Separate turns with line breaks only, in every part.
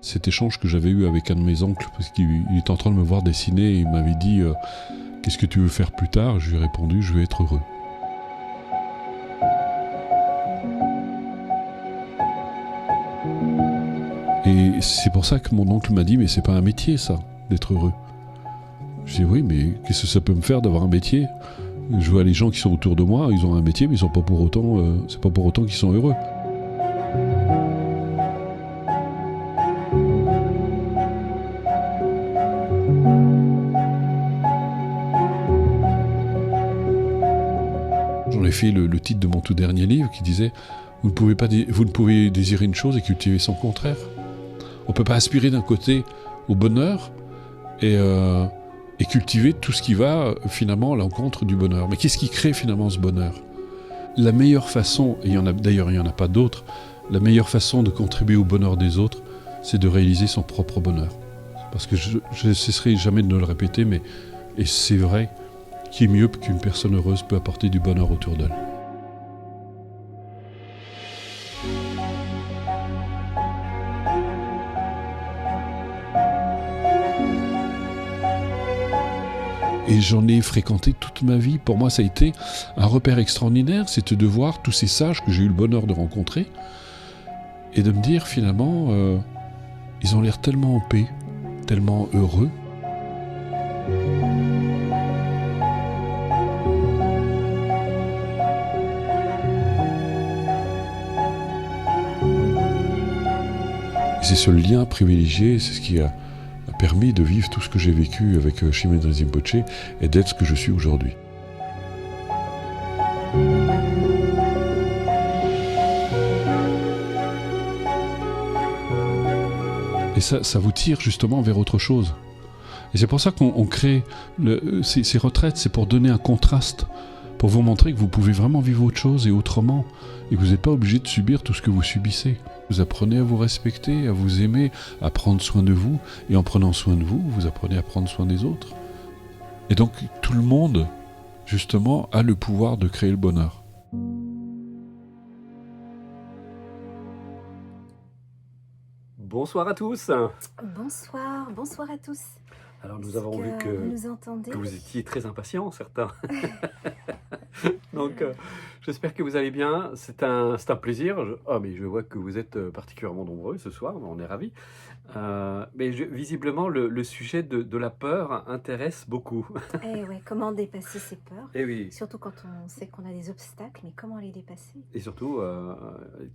Cet échange que j'avais eu avec un de mes oncles, parce qu'il était en train de me voir dessiner et il m'avait dit qu'est-ce que tu veux faire plus tard? Je lui ai répondu, je veux être heureux. Et c'est pour ça que mon oncle m'a dit, mais c'est pas un métier ça, d'être heureux. Je dis oui, mais qu'est-ce que ça peut me faire d'avoir un métier? Je vois les gens qui sont autour de moi, ils ont un métier, mais ils sont pas pour autant, c'est pas pour autant qu'ils sont heureux. J'en ai fait le titre de mon tout dernier livre qui disait vous ne pouvez désirer une chose et cultiver son contraire. On ne peut pas aspirer d'un côté au bonheur et cultiver tout ce qui va finalement à l'encontre du bonheur. Mais qu'est-ce qui crée finalement ce bonheur? La meilleure façon, et d'ailleurs il n'y en a pas d'autre, la meilleure façon de contribuer au bonheur des autres, c'est de réaliser son propre bonheur. Parce que je ne cesserai jamais de le répéter, et c'est vrai, qui est mieux qu'une personne heureuse peut apporter du bonheur autour d'elle. Et j'en ai fréquenté toute ma vie. Pour moi, ça a été un repère extraordinaire, c'était de voir tous ces sages que j'ai eu le bonheur de rencontrer et de me dire finalement, ils ont l'air tellement en paix, tellement heureux. Et c'est ce lien privilégié, c'est ce qui a permis de vivre tout ce que j'ai vécu avec Shimon Rinpoche et d'être ce que je suis aujourd'hui. Et ça vous tire justement vers autre chose. Et c'est pour ça qu'on crée ces retraites, c'est pour donner un contraste, pour vous montrer que vous pouvez vraiment vivre autre chose et autrement, et que vous n'êtes pas obligé de subir tout ce que vous subissez. Vous apprenez à vous respecter, à vous aimer, à prendre soin de vous, et en prenant soin de vous, vous apprenez à prendre soin des autres. Et donc tout le monde, justement, a le pouvoir de créer le bonheur.
Bonsoir à tous.
Bonsoir à tous.
Alors nous avons vu que vous étiez très impatients, certains. Donc j'espère que vous allez bien. C'est un plaisir. Mais je vois que vous êtes particulièrement nombreux ce soir. On est ravis. Visiblement, le sujet de la peur intéresse beaucoup.
Eh ouais, comment dépasser ses peurs?
Et oui.
Surtout quand on sait qu'on a des obstacles, mais comment les dépasser?
Et surtout,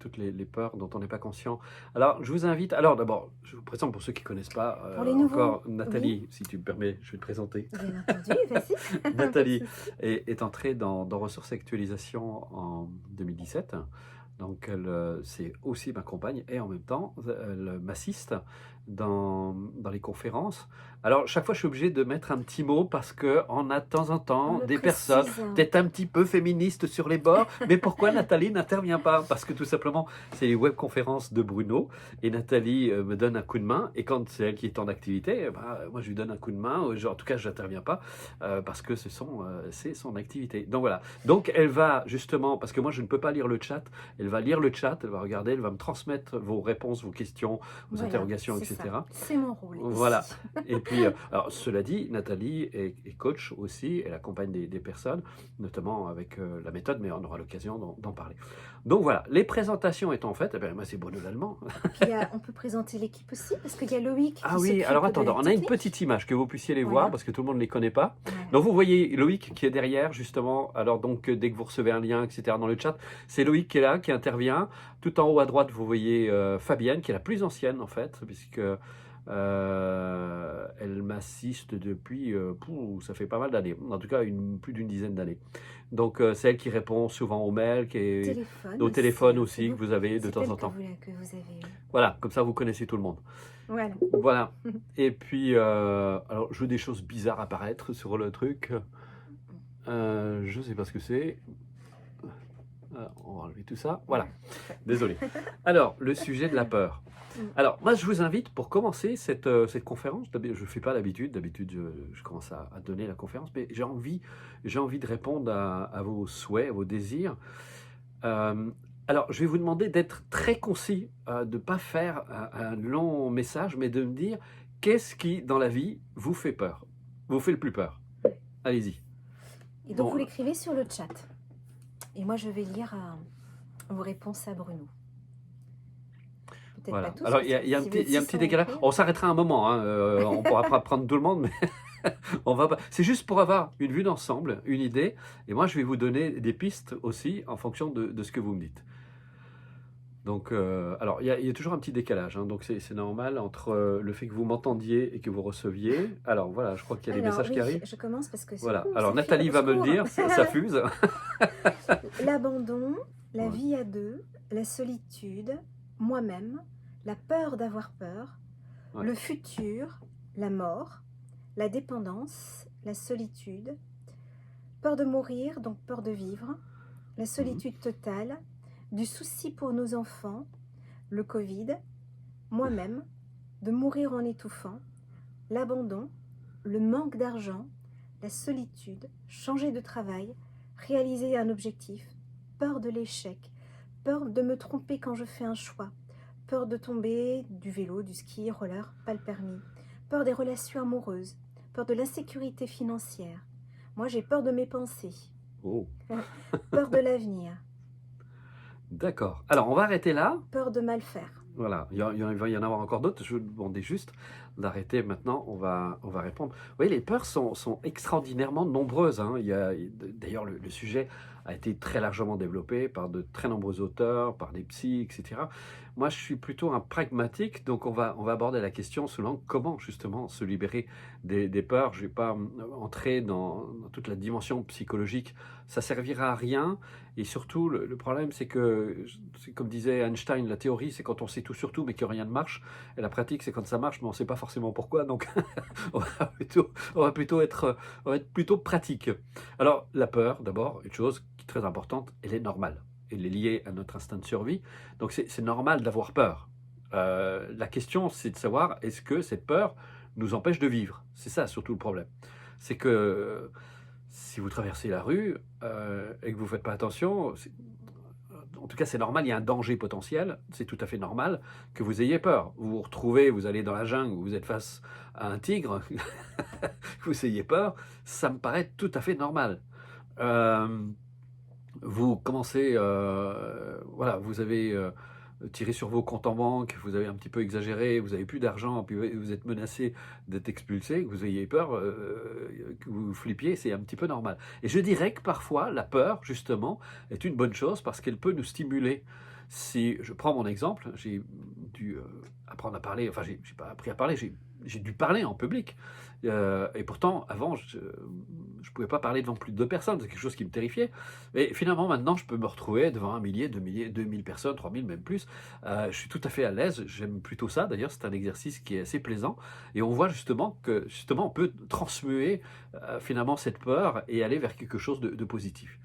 toutes les peurs dont on n'est pas conscient. Alors, je vous invite... Alors, d'abord, je vous présente pour ceux qui ne connaissent pas
pour les nouveaux,
encore Nathalie,
oui.
Si tu me permets, je vais te présenter.
Bien entendu, vas-y.
Nathalie est entrée dans Ressources Actualisation en 2017. Donc, c'est aussi ma compagne et en même temps, elle m'assiste dans les conférences. Alors, chaque fois, je suis obligé de mettre un petit mot parce qu'on a de temps en temps des personnes peut-être un petit peu féministes sur les bords. Mais pourquoi Nathalie n'intervient pas? Parce que tout simplement, c'est les webconférences de Bruno et Nathalie me donne un coup de main. Et quand c'est elle qui est en activité, moi, je lui donne un coup de main. En tout cas, je n'interviens pas parce que c'est son activité. Donc, voilà. Donc, elle va justement, parce que moi, je ne peux pas lire le chat, elle va lire le chat, elle va regarder, elle va me transmettre vos réponses, vos questions, vos interrogations, etc.
C'est mon rôle.
Voilà. Et puis, alors, cela dit, Nathalie est coach aussi, elle accompagne des personnes, notamment avec la méthode, mais on aura l'occasion d'en parler. Donc voilà, les présentations étant faites, moi c'est Bruno Lallemand.
On peut présenter l'équipe aussi, parce qu'il y a Loïc qui
oui, alors attendez, on a une petite image que vous puissiez les voir, parce que tout le monde ne les connaît pas.
Voilà.
Donc vous voyez Loïc qui est derrière, justement. Alors donc, dès que vous recevez un lien, etc., dans le chat, c'est Loïc qui est là, qui intervient. Tout en haut à droite, vous voyez Fabienne, qui est la plus ancienne, en fait, puisque elle m'assiste depuis, ça fait pas mal d'années, en tout cas plus d'une dizaine d'années. Donc c'est elle qui répond souvent aux mails, au téléphone aussi que vous avez de temps en temps.
Que vous avez...
Voilà, comme ça vous connaissez tout le monde. Voilà. Et puis, alors je veux des choses bizarres apparaître sur le truc. Je sais pas ce que c'est. On va enlever tout ça. Voilà. Désolé. Alors, le sujet de la peur. Alors, moi, je vous invite pour commencer cette conférence. Je ne fais pas d'habitude. D'habitude, je commence à donner la conférence, mais j'ai envie de répondre à vos souhaits, à vos désirs. Alors, je vais vous demander d'être très concis, de ne pas faire un long message, mais de me dire qu'est-ce qui, dans la vie, vous fait peur, vous fait le plus peur. Allez-y.
Et donc,
Bon,
vous l'écrivez sur le chat. Et moi, je vais lire vos réponses à Bruno. Peut-être
voilà.
pas tous.
Alors,
parce
il y a
que
un
si vous
petit,
êtes
il y a un
600
petit
à
décalage.
écrire,
On s'arrêtera un moment, hein, on ne pourra pas prendre tout le monde, mais on va pas. C'est juste pour avoir une vue d'ensemble, une idée. Et moi, je vais vous donner des pistes aussi en fonction de ce que vous me dites. Donc, alors, il y a toujours un petit décalage, hein, donc c'est normal entre le fait que vous m'entendiez et que vous receviez. Alors, voilà, je crois qu'il y a des
alors,
messages qui
oui,
arrivent.
je commence parce que
Voilà.
ouh,
Alors,
ça file,
Nathalie
au
va me le
secours.
dire, ça fuse.
L'abandon, la
Ouais.
vie à deux, la solitude, moi-même, la peur d'avoir peur,
Ouais.
le futur, la mort, la dépendance, la solitude, peur de mourir, donc peur de vivre, la solitude totale, du souci pour nos enfants, le Covid, moi-même, de mourir en étouffant, l'abandon, le manque d'argent, la solitude, changer de travail, réaliser un objectif, peur de l'échec, peur de me tromper quand je fais un choix, peur de tomber du vélo, du ski, roller, pas le permis, peur des relations amoureuses, peur de l'insécurité financière. Moi, j'ai peur de mes pensées,
Oh,
peur de l'avenir,
d'accord. Alors, on va arrêter là.
peur de mal faire.
Voilà, il va y en avoir encore d'autres. Je vous demandais juste d'arrêter maintenant. On va répondre. Vous voyez, les peurs sont extraordinairement nombreuses, hein. D'ailleurs, le sujet a été très largement développé par de très nombreux auteurs, par des psys, etc. Moi, je suis plutôt un pragmatique, donc on va aborder la question sous l'angle comment justement se libérer des peurs. Je ne vais pas entrer dans toute la dimension psychologique. Ça servira à rien. Et surtout, le problème, c'est que, comme disait Einstein, la théorie, c'est quand on sait tout sur tout, mais que rien ne marche. Et la pratique, c'est quand ça marche, mais on ne sait pas forcément pourquoi. Donc, on va plutôt être plutôt pratique. Alors, la peur, d'abord, une chose qui est très importante, elle est normale. Elle est liée à notre instinct de survie. Donc, c'est normal d'avoir peur. La question, c'est de savoir, est-ce que cette peur nous empêche de vivre? C'est ça, surtout, le problème. C'est que si vous traversez la rue et que vous ne faites pas attention, en tout cas c'est normal, il y a un danger potentiel, c'est tout à fait normal que vous ayez peur. Vous vous retrouvez, vous allez dans la jungle, vous êtes face à un tigre, vous ayez peur, ça me paraît tout à fait normal. Vous commencez, voilà, vous avez tiré sur vos comptes en banque, vous avez un petit peu exagéré, vous n'avez plus d'argent, puis vous êtes menacé d'être expulsé, que vous ayez peur, que vous flippiez, c'est un petit peu normal. Et je dirais que parfois, la peur, justement, est une bonne chose parce qu'elle peut nous stimuler. Si je prends mon exemple, j'ai dû apprendre à parler, enfin, j'ai pas appris à parler, j'ai dû parler en public. Et pourtant, avant, je ne pouvais pas parler devant plus de 2 personnes, c'est quelque chose qui me terrifiait. Et finalement, maintenant, je peux me retrouver devant 1 millier, 2 milliers, 2000 personnes, 3000, même plus. Je suis tout à fait à l'aise, j'aime plutôt ça. D'ailleurs, c'est un exercice qui est assez plaisant. Et on voit justement que, on peut transmuer finalement cette peur et aller vers quelque chose de positif.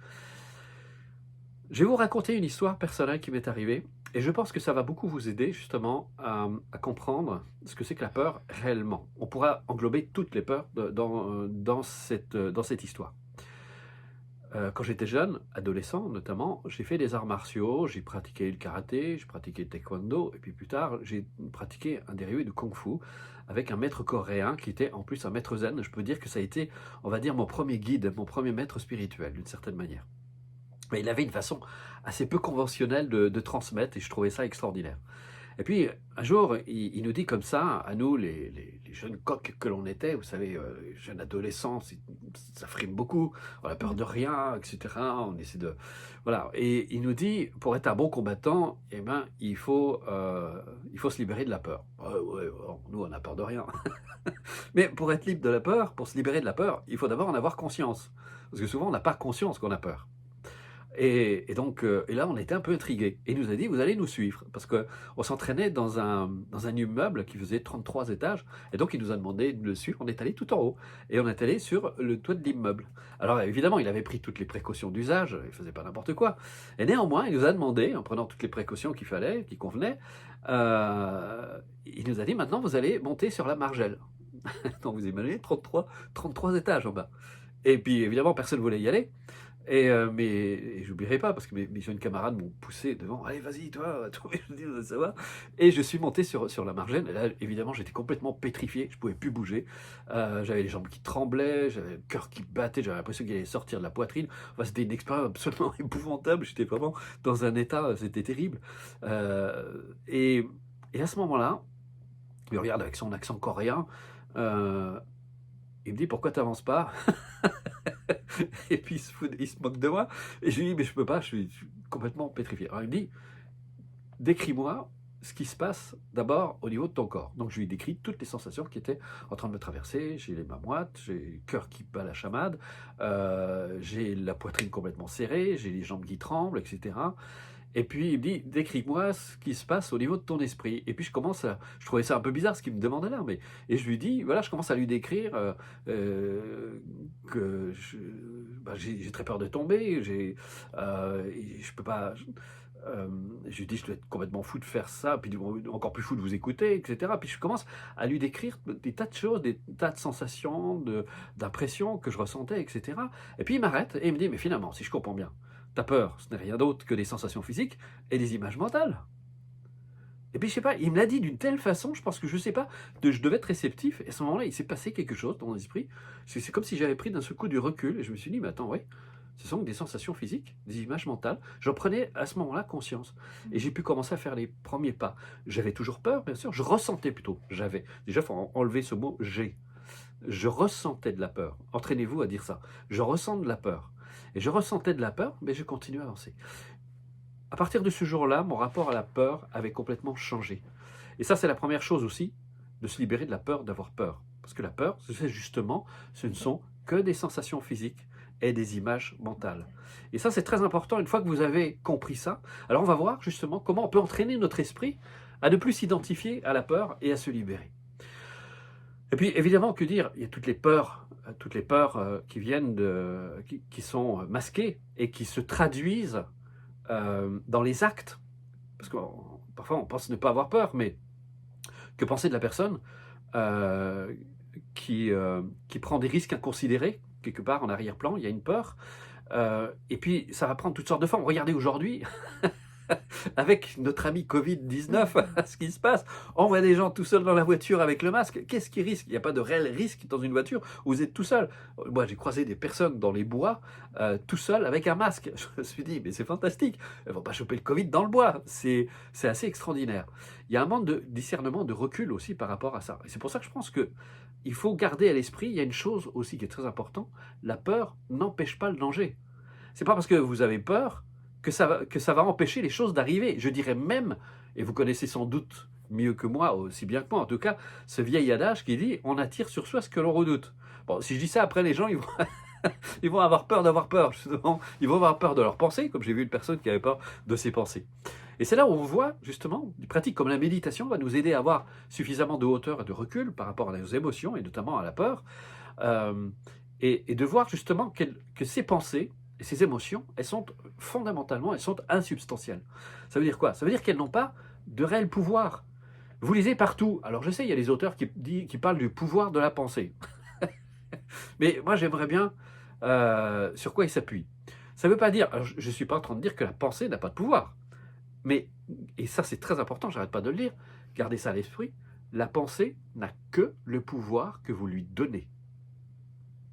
Je vais vous raconter une histoire personnelle qui m'est arrivée. Et je pense que ça va beaucoup vous aider justement à comprendre ce que c'est que la peur réellement. On pourra englober toutes les peurs dans cette histoire. Quand j'étais jeune, adolescent notamment, j'ai fait des arts martiaux, j'ai pratiqué le karaté, j'ai pratiqué le taekwondo, et puis plus tard, j'ai pratiqué un dérivé de kung-fu avec un maître coréen qui était en plus un maître zen. Je peux dire que ça a été, on va dire, mon premier guide, mon premier maître spirituel d'une certaine manière. Mais il avait une façon assez peu conventionnelle de transmettre et je trouvais ça extraordinaire. Et puis, un jour, il nous dit comme ça, à nous, les jeunes coqs que l'on était, vous savez, les jeunes adolescents, ça frime beaucoup, on a peur de rien, etc. On essaie de... Voilà. Et il nous dit, pour être un bon combattant, eh ben, il faut se libérer de la peur. Ouais, nous, on n'a peur de rien. Mais pour être libre de la peur, pour se libérer de la peur, il faut d'abord en avoir conscience. Parce que souvent, on n'a pas conscience qu'on a peur. Et donc, et là, on était un peu intrigués. Et il nous a dit, vous allez nous suivre. Parce qu'on s'entraînait dans un immeuble qui faisait 33 étages. Et donc, il nous a demandé de le suivre. On est allé tout en haut. Et on est allé sur le toit de l'immeuble. Alors, évidemment, il avait pris toutes les précautions d'usage. Il ne faisait pas n'importe quoi. Et néanmoins, il nous a demandé, en prenant toutes les précautions qu'il fallait, qui convenaient, il nous a dit, maintenant, vous allez monter sur la margelle. Donc, vous imaginez, 33 étages en bas. Et puis, évidemment, personne ne voulait y aller. Mais j'oublierai pas, parce que mes jeunes camarades m'ont poussé devant. Allez, vas-y, toi, je dis, ça va. Et je suis monté sur la margelle. Et là, évidemment, j'étais complètement pétrifié. Je pouvais plus bouger. J'avais les jambes qui tremblaient, j'avais le cœur qui battait, j'avais l'impression qu'il allait sortir de la poitrine. Enfin, c'était une expérience absolument épouvantable. J'étais vraiment dans un état, c'était terrible. Et à ce moment-là, il me regarde avec son accent coréen. Il me dit, pourquoi tu n'avances pas? Et puis il se moque de moi. Et je lui dis, mais je peux pas, je suis complètement pétrifié. Alors il me dit, décris-moi ce qui se passe d'abord au niveau de ton corps. Donc je lui décris toutes les sensations qui étaient en train de me traverser. J'ai les mains moites, j'ai le cœur qui bat la chamade, j'ai la poitrine complètement serrée, j'ai les jambes qui tremblent, etc. Et puis il me dit, décris-moi ce qui se passe au niveau de ton esprit. Et puis je trouvais ça un peu bizarre ce qu'il me demandait là, et je lui dis, voilà, je commence à lui décrire que j'ai très peur de tomber, je peux pas. Je lui dis, je dois être complètement fou de faire ça, puis encore plus fou de vous écouter, etc. Puis je commence à lui décrire des tas de choses, des tas de sensations, d'impressions que je ressentais, etc. Et puis il m'arrête et il me dit, mais finalement, si je comprends bien, ta peur, ce n'est rien d'autre que des sensations physiques et des images mentales. Et puis je sais pas, il me l'a dit d'une telle façon, je pense que je sais pas, je devais être réceptif, et à ce moment-là, il s'est passé quelque chose dans mon esprit. C'est comme si j'avais pris d'un seul coup du recul, et je me suis dit, mais attends, ouais, ce sont des sensations physiques, des images mentales. J'en prenais à ce moment-là conscience. Et j'ai pu commencer à faire les premiers pas. J'avais toujours peur, bien sûr, je ressentais plutôt, j'avais. Déjà, il faut enlever ce mot « j'ai ». Je ressentais de la peur. Entraînez-vous à dire ça. Je ressens de la peur. Et je ressentais de la peur, mais je continuais à avancer. À partir de ce jour-là, mon rapport à la peur avait complètement changé. Et ça, c'est la première chose aussi, de se libérer de la peur d'avoir peur. Parce que la peur, c'est justement, ce ne sont que des sensations physiques et des images mentales. Et ça, c'est très important. Une fois que vous avez compris ça, alors on va voir justement comment on peut entraîner notre esprit à ne plus s'identifier à la peur et à se libérer. Et puis, évidemment, que dire? Il y a toutes les peurs qui viennent qui sont masquées et qui se traduisent dans les actes. Parce que parfois, on pense ne pas avoir peur, mais que penser de la personne qui prend des risques inconsidérés, quelque part en arrière-plan, il y a une peur. Et puis, ça va prendre toutes sortes de formes. Regardez aujourd'hui, avec notre ami Covid-19, ce qui se passe. On voit des gens tout seuls dans la voiture avec le masque. Qu'est-ce qui risque? Il n'y a pas de réel risque dans une voiture où vous êtes tout seul. Moi, j'ai croisé des personnes dans les bois, tout seuls avec un masque. Je me suis dit, mais c'est fantastique. Elles ne vont pas choper le Covid dans le bois. C'est assez extraordinaire. Il y a un manque de discernement, de recul aussi par rapport à ça. Et c'est pour ça que je pense qu'il faut garder à l'esprit, il y a une chose aussi qui est très importante, la peur n'empêche pas le danger. C'est pas parce que vous avez peur que ça va empêcher les choses d'arriver. Je dirais même, et vous connaissez sans doute mieux que moi, aussi bien que moi en tout cas, ce vieil adage qui dit « on attire sur soi ce que l'on redoute ». Bon, si je dis ça, après les gens, ils vont avoir peur d'avoir peur, justement. Ils vont avoir peur de leurs pensées, comme j'ai vu une personne qui avait peur de ses pensées. Et c'est là où on voit, justement, des pratiques comme la méditation va nous aider à avoir suffisamment de hauteur et de recul par rapport à nos émotions, et notamment à la peur, et de voir justement que ces pensées, et ces émotions, elles sont fondamentalement, elles sont insubstantielles. Ça veut dire quoi? Ça veut dire qu'elles n'ont pas de réel pouvoir. Vous lisez partout. Alors je sais, il y a des auteurs qui parlent du pouvoir de la pensée. Mais moi j'aimerais bien sur quoi ils s'appuient. Ça ne veut pas dire, alors, je ne suis pas en train de dire que la pensée n'a pas de pouvoir. Mais, et ça c'est très important, j'arrête pas de le dire, gardez ça à l'esprit, la pensée n'a que le pouvoir que vous lui donnez.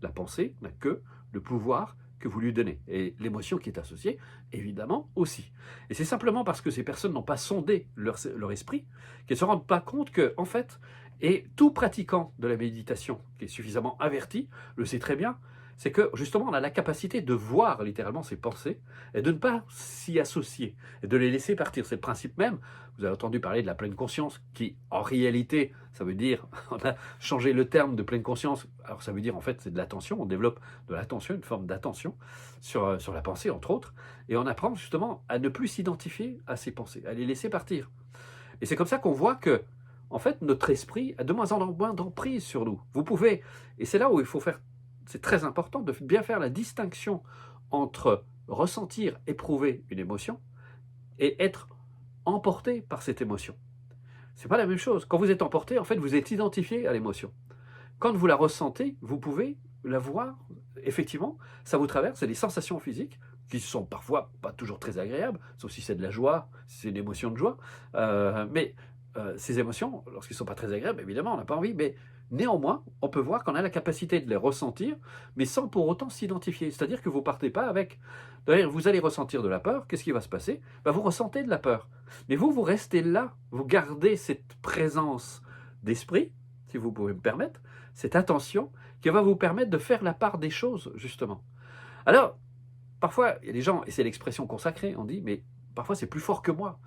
La pensée n'a que le pouvoir que vous lui donnez. Et l'émotion qui est associée, évidemment, aussi. Et c'est simplement parce que ces personnes n'ont pas sondé leur esprit qu'elles ne se rendent pas compte que, en fait, et tout pratiquant de la méditation qui est suffisamment averti le sait très bien, c'est que justement on a la capacité de voir littéralement ses pensées et de ne pas s'y associer et de les laisser partir. C'est le principe même. Vous avez entendu parler de la pleine conscience qui, en réalité, ça veut dire, on a changé le terme de pleine conscience, alors ça veut dire en fait c'est de l'attention, on développe de l'attention, une forme d'attention sur la pensée entre autres, et on apprend justement à ne plus s'identifier à ses pensées, à les laisser partir. Et c'est comme ça qu'on voit que en fait, notre esprit a de moins en moins d'emprise sur nous. Vous pouvez, et c'est là où il faut faire, c'est très important de bien faire la distinction entre ressentir, éprouver une émotion et être emporté par cette émotion. C'est pas la même chose. Quand vous êtes emporté, en fait, vous êtes identifié à l'émotion. Quand vous la ressentez, vous pouvez la voir, effectivement, ça vous traverse, c'est des sensations physiques qui sont parfois pas toujours très agréables, sauf si c'est de la joie, si c'est une émotion de joie. Mais ces émotions, lorsqu'elles ne sont pas très agréables, évidemment, on n'a pas envie, mais néanmoins, on peut voir qu'on a la capacité de les ressentir, mais sans pour autant s'identifier. C'est-à-dire que vous ne partez pas avec... D'ailleurs, vous allez ressentir de la peur, qu'est-ce qui va se passer? Vous ressentez de la peur. Mais vous restez là, vous gardez cette présence d'esprit, si vous pouvez me permettre, cette attention qui va vous permettre de faire la part des choses, justement. Alors, parfois, il y a des gens, et c'est l'expression consacrée, on dit, mais parfois c'est plus fort que moi.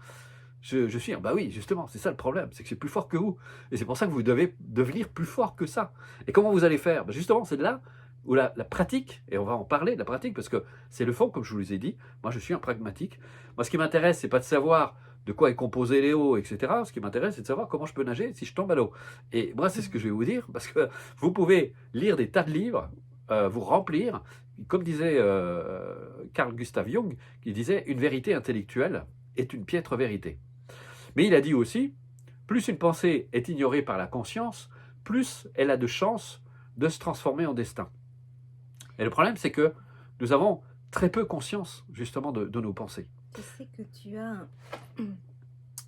Je suis, bah oui, justement, c'est ça le problème, c'est que c'est plus fort que vous. Et c'est pour ça que vous devez devenir plus fort que ça. Et comment vous allez faire? Justement, c'est là où la pratique, et on va en parler de la pratique, parce que c'est le fond, comme je vous l'ai dit, moi je suis un pragmatique. Moi ce qui m'intéresse, c'est pas de savoir de quoi est composé l'eau, etc. Ce qui m'intéresse, c'est de savoir comment je peux nager si je tombe à l'eau. Et moi, c'est ce que je vais vous dire, parce que vous pouvez lire des tas de livres, vous remplir, comme disait Carl Gustav Jung, qui disait « une vérité intellectuelle est une piètre vérité ». Mais il a dit aussi, plus une pensée est ignorée par la conscience, plus elle a de chances de se transformer en destin. Et le problème, c'est que nous avons très peu conscience, justement, de nos pensées.
Je sais que tu as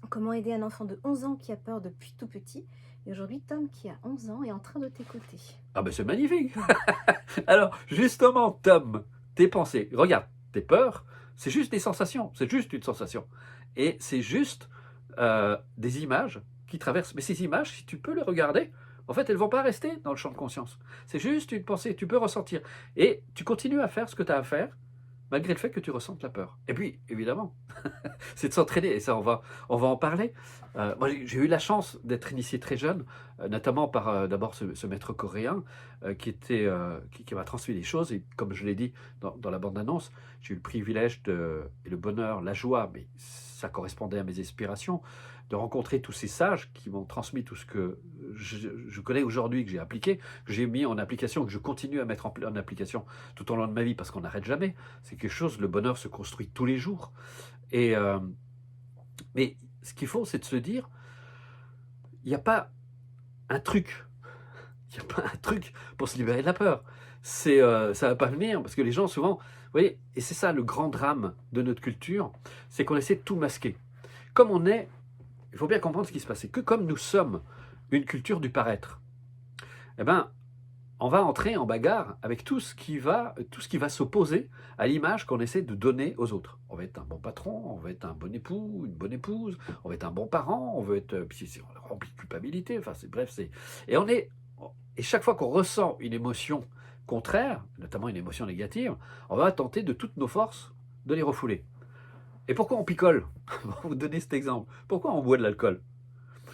comment aider un enfant de 11 ans qui a peur depuis tout petit. Et aujourd'hui, Tom, qui a 11 ans, est en train de t'écouter.
Ah ben c'est magnifique. Alors, justement, Tom, tes pensées, regarde, tes peurs, c'est juste des sensations, c'est juste une sensation. Et c'est juste des images qui traversent. Mais ces images, si tu peux les regarder, en fait, elles ne vont pas rester dans le champ de conscience. C'est juste une pensée, tu peux ressentir. Et tu continues à faire ce que tu as à faire, malgré le fait que tu ressentes la peur. Et puis, évidemment, c'est de s'entraîner, et ça, on va en parler. Moi, j'ai eu la chance d'être initié très jeune, notamment par d'abord ce maître coréen qui m'a transmis des choses, et comme je l'ai dit dans la bande-annonce, j'ai eu le privilège et le bonheur, la joie, mais ça correspondait à mes aspirations, de rencontrer tous ces sages qui m'ont transmis tout ce que je connais aujourd'hui, que j'ai appliqué, que j'ai mis en application, que je continue à mettre en application tout au long de ma vie, parce qu'on n'arrête jamais. C'est quelque chose, le bonheur se construit tous les jours. Et, mais ce qu'il faut, c'est de se dire, il n'y a pas un truc, il n'y a pas un truc pour se libérer de la peur. Ça ne va pas venir, parce que les gens souvent, vous voyez, et c'est ça le grand drame de notre culture, c'est qu'on essaie de tout masquer. Comme on est, il faut bien comprendre ce qui se passe, c'est que comme nous sommes une culture du paraître, eh ben, on va entrer en bagarre avec tout ce qui va s'opposer à l'image qu'on essaie de donner aux autres. On va être un bon patron, on va être un bon époux, une bonne épouse, on va être un bon parent, on veut être, puis c'est rempli de culpabilité, enfin et chaque fois qu'on ressent une émotion contraire, notamment une émotion négative, on va tenter de toutes nos forces de les refouler. Et pourquoi on picole? Je vais vous donner cet exemple. Pourquoi on boit de l'alcool?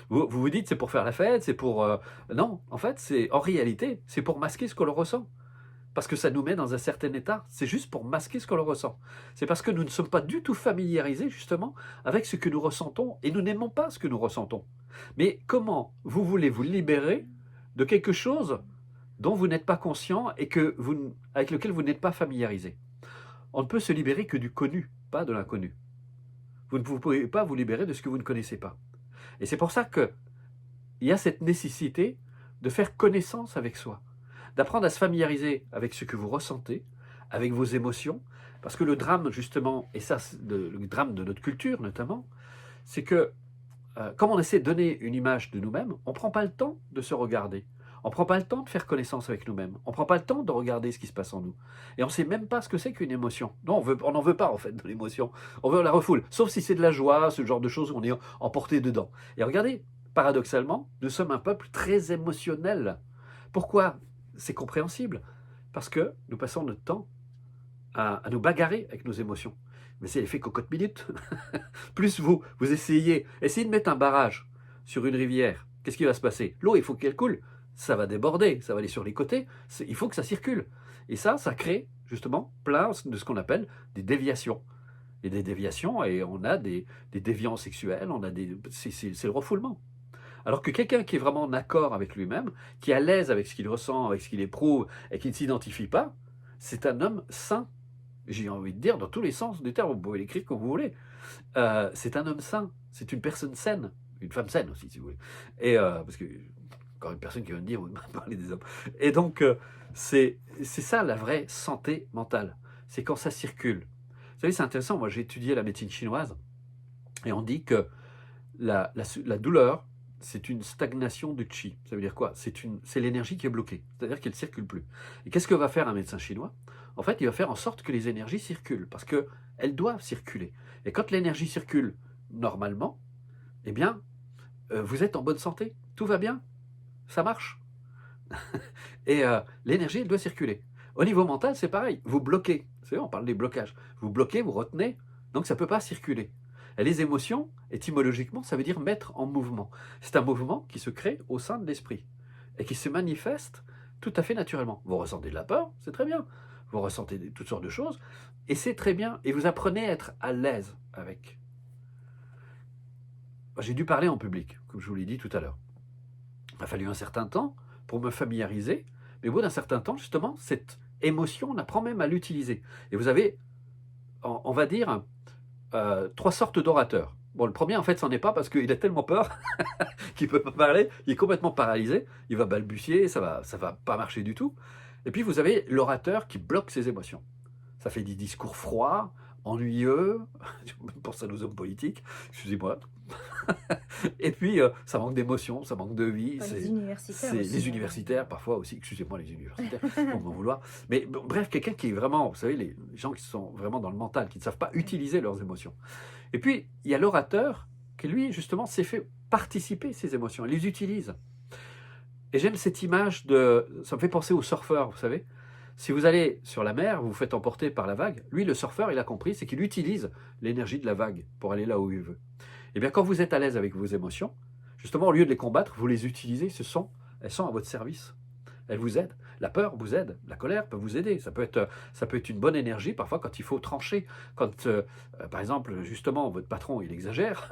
Vous vous dites c'est pour faire la fête, c'est pour... Non, en fait, en réalité, c'est pour masquer ce que l'on ressent. Parce que ça nous met dans un certain état. C'est juste pour masquer ce que l'on ressent. C'est parce que nous ne sommes pas du tout familiarisés, justement, avec ce que nous ressentons. Et nous n'aimons pas ce que nous ressentons. Mais comment vous voulez vous libérer de quelque chose dont vous n'êtes pas conscient et avec lequel vous n'êtes pas familiarisé? On ne peut se libérer que du connu, pas de l'inconnu. Vous ne pouvez pas vous libérer de ce que vous ne connaissez pas. Et c'est pour ça qu'il y a cette nécessité de faire connaissance avec soi, d'apprendre à se familiariser avec ce que vous ressentez, avec vos émotions, parce que le drame, justement, et ça, le drame de notre culture notamment, c'est que, comme on essaie de donner une image de nous-mêmes, on ne prend pas le temps de se regarder. On ne prend pas le temps de faire connaissance avec nous-mêmes. On ne prend pas le temps de regarder ce qui se passe en nous. Et on ne sait même pas ce que c'est qu'une émotion. Non, on n'en veut pas, en fait, de l'émotion. On veut la refoule. Sauf si c'est de la joie, ce genre de choses où on est emporté dedans. Et regardez, paradoxalement, nous sommes un peuple très émotionnel. Pourquoi? C'est compréhensible. Parce que nous passons notre temps à nous bagarrer avec nos émotions. Mais c'est l'effet cocotte minute. Plus vous essayez de mettre un barrage sur une rivière. Qu'est-ce qui va se passer? L'eau, il faut qu'elle coule. Ça va déborder, ça va aller sur les côtés, il faut que ça circule. Et ça crée justement plein de ce qu'on appelle des déviations. Et des déviations, et on a des déviants sexuels, c'est le refoulement. Alors que quelqu'un qui est vraiment en accord avec lui-même, qui est à l'aise avec ce qu'il ressent, avec ce qu'il éprouve, et qui ne s'identifie pas, c'est un homme sain. J'ai envie de dire, dans tous les sens du terme, vous pouvez l'écrire comme vous voulez. C'est un homme sain, c'est une personne saine, une femme saine aussi, si vous voulez. Et parce que Encore une personne qui va me dire, vous m'avez parlé des hommes. Et donc, c'est ça la vraie santé mentale. C'est quand ça circule. Vous savez, c'est intéressant, moi j'ai étudié la médecine chinoise, et on dit que la douleur, c'est une stagnation du qi. Ça veut dire quoi? C'est l'énergie qui est bloquée, c'est-à-dire qu'elle ne circule plus. Et qu'est-ce que va faire un médecin chinois? En fait, il va faire en sorte que les énergies circulent, parce qu'elles doivent circuler. Et quand l'énergie circule normalement, eh bien, vous êtes en bonne santé, tout va bien, ça marche. Et l'énergie, elle doit circuler. Au niveau mental, c'est pareil, vous bloquez. C'est vrai, on parle des blocages. Vous bloquez, vous retenez, donc ça ne peut pas circuler. Et les émotions, étymologiquement, ça veut dire mettre en mouvement. C'est un mouvement qui se crée au sein de l'esprit et qui se manifeste tout à fait naturellement. Vous ressentez de la peur, c'est très bien. Vous ressentez toutes sortes de choses et c'est très bien. Et vous apprenez à être à l'aise avec. J'ai dû parler en public, comme je vous l'ai dit tout à l'heure. Il a fallu un certain temps pour me familiariser, mais au bout d'un certain temps, justement, cette émotion, on apprend même à l'utiliser. Et vous avez, on va dire, 3 sortes d'orateurs. Bon, le premier, en fait, c'en est pas parce qu'il a tellement peur qu'il ne peut pas parler, il est complètement paralysé, il va balbutier, ça va pas marcher du tout. Et puis, vous avez l'orateur qui bloque ses émotions. Ça fait des discours froids, ennuyeux, pour ça nos hommes politiques, excusez-moi. Et puis, ça manque d'émotion, ça manque de vie.
Enfin, les universitaires
c'est
aussi,
les universitaires, parfois aussi, excusez-moi les universitaires, on m'en vouloir. Mais bon, bref, quelqu'un qui est vraiment, vous savez, les gens qui sont vraiment dans le mental, qui ne savent pas utiliser leurs émotions. Et puis, il y a l'orateur qui, lui, justement, s'est fait participer ses émotions, il les utilise. Et j'aime cette image ça me fait penser au surfeur, vous savez. Si vous allez sur la mer, vous vous faites emporter par la vague, lui, le surfeur, il a compris, c'est qu'il utilise l'énergie de la vague pour aller là où il veut. Et bien, quand vous êtes à l'aise avec vos émotions, justement, au lieu de les combattre, vous les utilisez, elles sont à votre service. Elles vous aident. La peur vous aide, la colère peut vous aider. Ça peut être une bonne énergie, parfois, quand il faut trancher. Quand, par exemple, justement, votre patron, il exagère,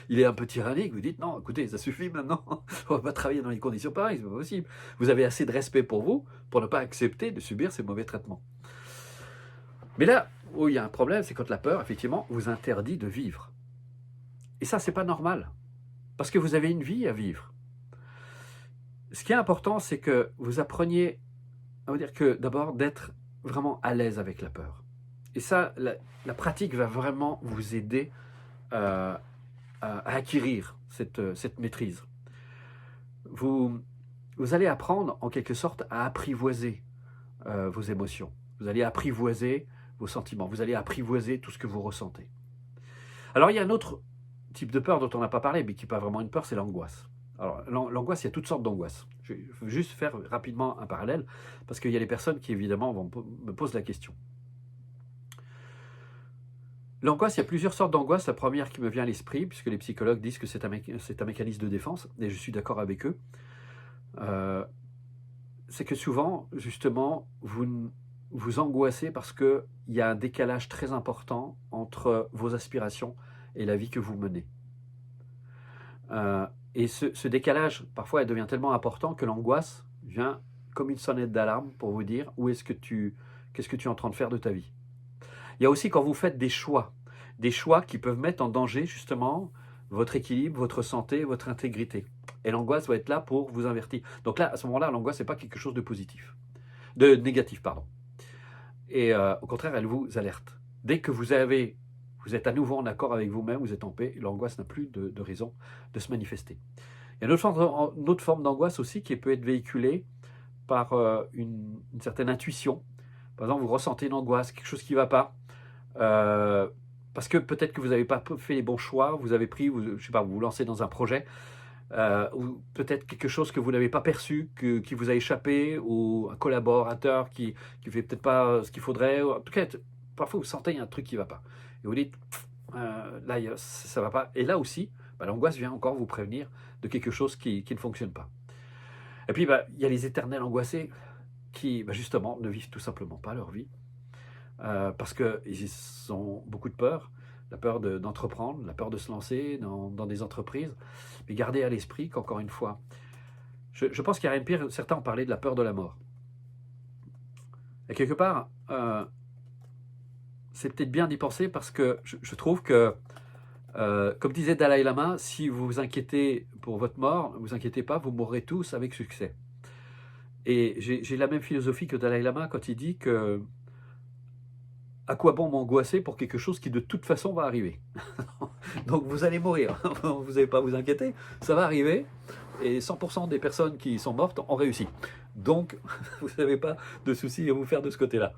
il est un peu tyrannique, vous dites, non, écoutez, ça suffit maintenant, on ne va pas travailler dans les conditions pareilles, c'est pas possible. Vous avez assez de respect pour vous, pour ne pas accepter de subir ces mauvais traitements. Mais là où il y a un problème, c'est quand la peur, effectivement, vous interdit de vivre. Et ça, c'est pas normal, parce que vous avez une vie à vivre. Ce qui est important, c'est que vous appreniez, on va dire que d'abord, d'être vraiment à l'aise avec la peur. Et ça, la pratique va vraiment vous aider à acquérir cette maîtrise. Vous allez apprendre, en quelque sorte, à apprivoiser vos émotions. Vous allez apprivoiser vos sentiments. Vous allez apprivoiser tout ce que vous ressentez. Alors, il y a un autre type de peur dont on n'a pas parlé, mais qui n'est pas vraiment une peur, c'est l'angoisse. Alors, l'angoisse, il y a toutes sortes d'angoisses. Je veux juste faire rapidement un parallèle, parce qu'il y a des personnes qui, évidemment, me posent la question. L'angoisse, il y a plusieurs sortes d'angoisse. La première qui me vient à l'esprit, puisque les psychologues disent que c'est un mécanisme de défense, et je suis d'accord avec eux, c'est que souvent, justement, vous angoissez parce qu'il y a un décalage très important entre vos aspirations et la vie que vous menez. Et ce décalage, parfois, elle devient tellement important que l'angoisse vient comme une sonnette d'alarme pour vous dire qu'est-ce que tu es en train de faire de ta vie. Il y a aussi quand vous faites des choix qui peuvent mettre en danger justement votre équilibre, votre santé, votre intégrité. Et l'angoisse va être là pour vous invertir. Donc là, à ce moment-là, l'angoisse n'est pas quelque chose de négatif, pardon. Et au contraire, elle vous alerte. Dès que vous êtes à nouveau en accord avec vous-même, vous êtes en paix, l'angoisse n'a plus de raison de se manifester. Il y a une autre forme d'angoisse aussi qui peut être véhiculée par une certaine intuition. Par exemple, vous ressentez une angoisse, quelque chose qui ne va pas, parce que peut-être que vous n'avez pas fait les bons choix, vous avez pris, je sais pas, vous vous lancez dans un projet, ou peut-être quelque chose que vous n'avez pas perçu, qui vous a échappé, ou un collaborateur qui ne fait peut-être pas ce qu'il faudrait. En tout cas, parfois vous sentez un truc qui ne va pas. Et vous dites, là, ça ne va pas. Et là aussi, l'angoisse vient encore vous prévenir de quelque chose qui ne fonctionne pas. Et puis, il y a les éternels angoissés qui, justement, ne vivent tout simplement pas leur vie. Parce qu'ils ont beaucoup de peur. La peur d'entreprendre, la peur de se lancer dans des entreprises. Mais gardez à l'esprit qu'encore une fois, je pense qu'il n'y a rien de pire. Certains ont parlé de la peur de la mort. Et quelque part, c'est peut-être bien d'y penser parce que je trouve que Comme disait Dalai Lama, si vous vous inquiétez pour votre mort, ne vous inquiétez pas, vous mourrez tous avec succès. Et j'ai la même philosophie que Dalai Lama quand il dit que à quoi bon m'angoisser pour quelque chose qui de toute façon va arriver. Donc vous allez mourir, vous n'avez pas à vous inquiéter, ça va arriver, et 100% des personnes qui sont mortes ont réussi. Donc vous n'avez pas de soucis à vous faire de ce côté-là.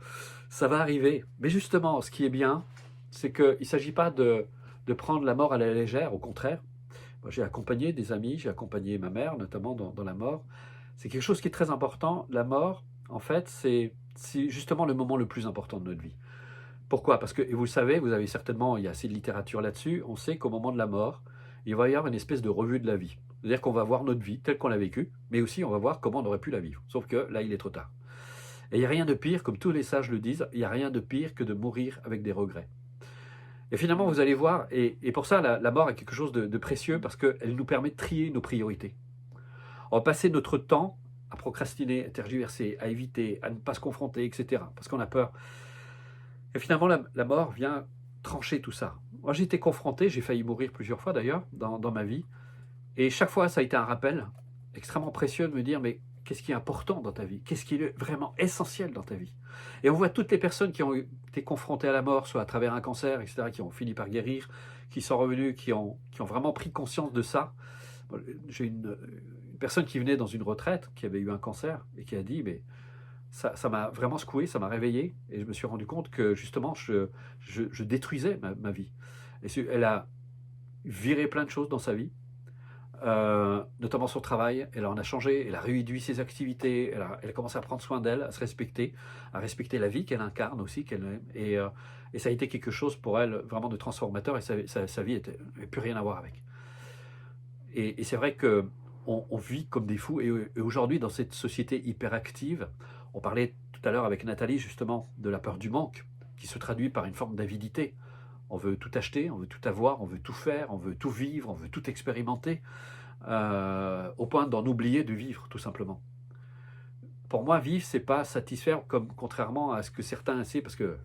Ça va arriver, mais justement, ce qui est bien, c'est qu'il ne s'agit pas de prendre la mort à la légère, au contraire. Moi, j'ai accompagné des amis, j'ai accompagné ma mère, notamment dans la mort. C'est quelque chose qui est très important. La mort, en fait, c'est justement le moment le plus important de notre vie. Pourquoi? Parce que, et vous le savez, vous avez certainement, il y a assez de littérature là-dessus, on sait qu'au moment de la mort, il va y avoir une espèce de revue de la vie. C'est-à-dire qu'on va voir notre vie telle qu'on l'a vécue, mais aussi on va voir comment on aurait pu la vivre. Sauf que là, il est trop tard. Et il n'y a rien de pire, comme tous les sages le disent, il n'y a rien de pire que de mourir avec des regrets. Et finalement, vous allez voir, et pour ça, la mort est quelque chose de précieux, parce qu'elle nous permet de trier nos priorités. On va passer notre temps à procrastiner, à tergiverser, à éviter, à ne pas se confronter, etc. Parce qu'on a peur. Et finalement, la mort vient trancher tout ça. Moi, j'ai été confronté, j'ai failli mourir plusieurs fois d'ailleurs, dans ma vie. Et chaque fois, ça a été un rappel extrêmement précieux de me dire, mais qu'est-ce qui est important dans ta vie? Qu'est-ce qui est vraiment essentiel dans ta vie? Et on voit toutes les personnes qui ont été confrontées à la mort, soit à travers un cancer, etc., qui ont fini par guérir, qui sont revenus, qui ont vraiment pris conscience de ça. J'ai une personne qui venait dans une retraite, qui avait eu un cancer, et qui a dit, mais ça m'a vraiment secoué, ça m'a réveillé, et je me suis rendu compte que justement, je détruisais ma vie. Et elle a viré plein de choses dans sa vie, notamment son travail. Elle en a changé, elle a réduit ses activités, elle a commencé à prendre soin d'elle, à se respecter, à respecter la vie qu'elle incarne aussi, qu'elle aime. Et ça a été quelque chose pour elle vraiment de transformateur, et sa vie n'avait plus rien à voir avec. Et c'est vrai qu'on vit comme des fous, et aujourd'hui, dans cette société hyperactive, on parlait tout à l'heure avec Nathalie justement de la peur du manque, qui se traduit par une forme d'avidité. On veut tout acheter, on veut tout avoir, on veut tout faire, on veut tout vivre, on veut tout expérimenter, au point d'en oublier de vivre, tout simplement. Pour moi, vivre, c'est pas satisfaire, contrairement à ce que certains essaient, parce que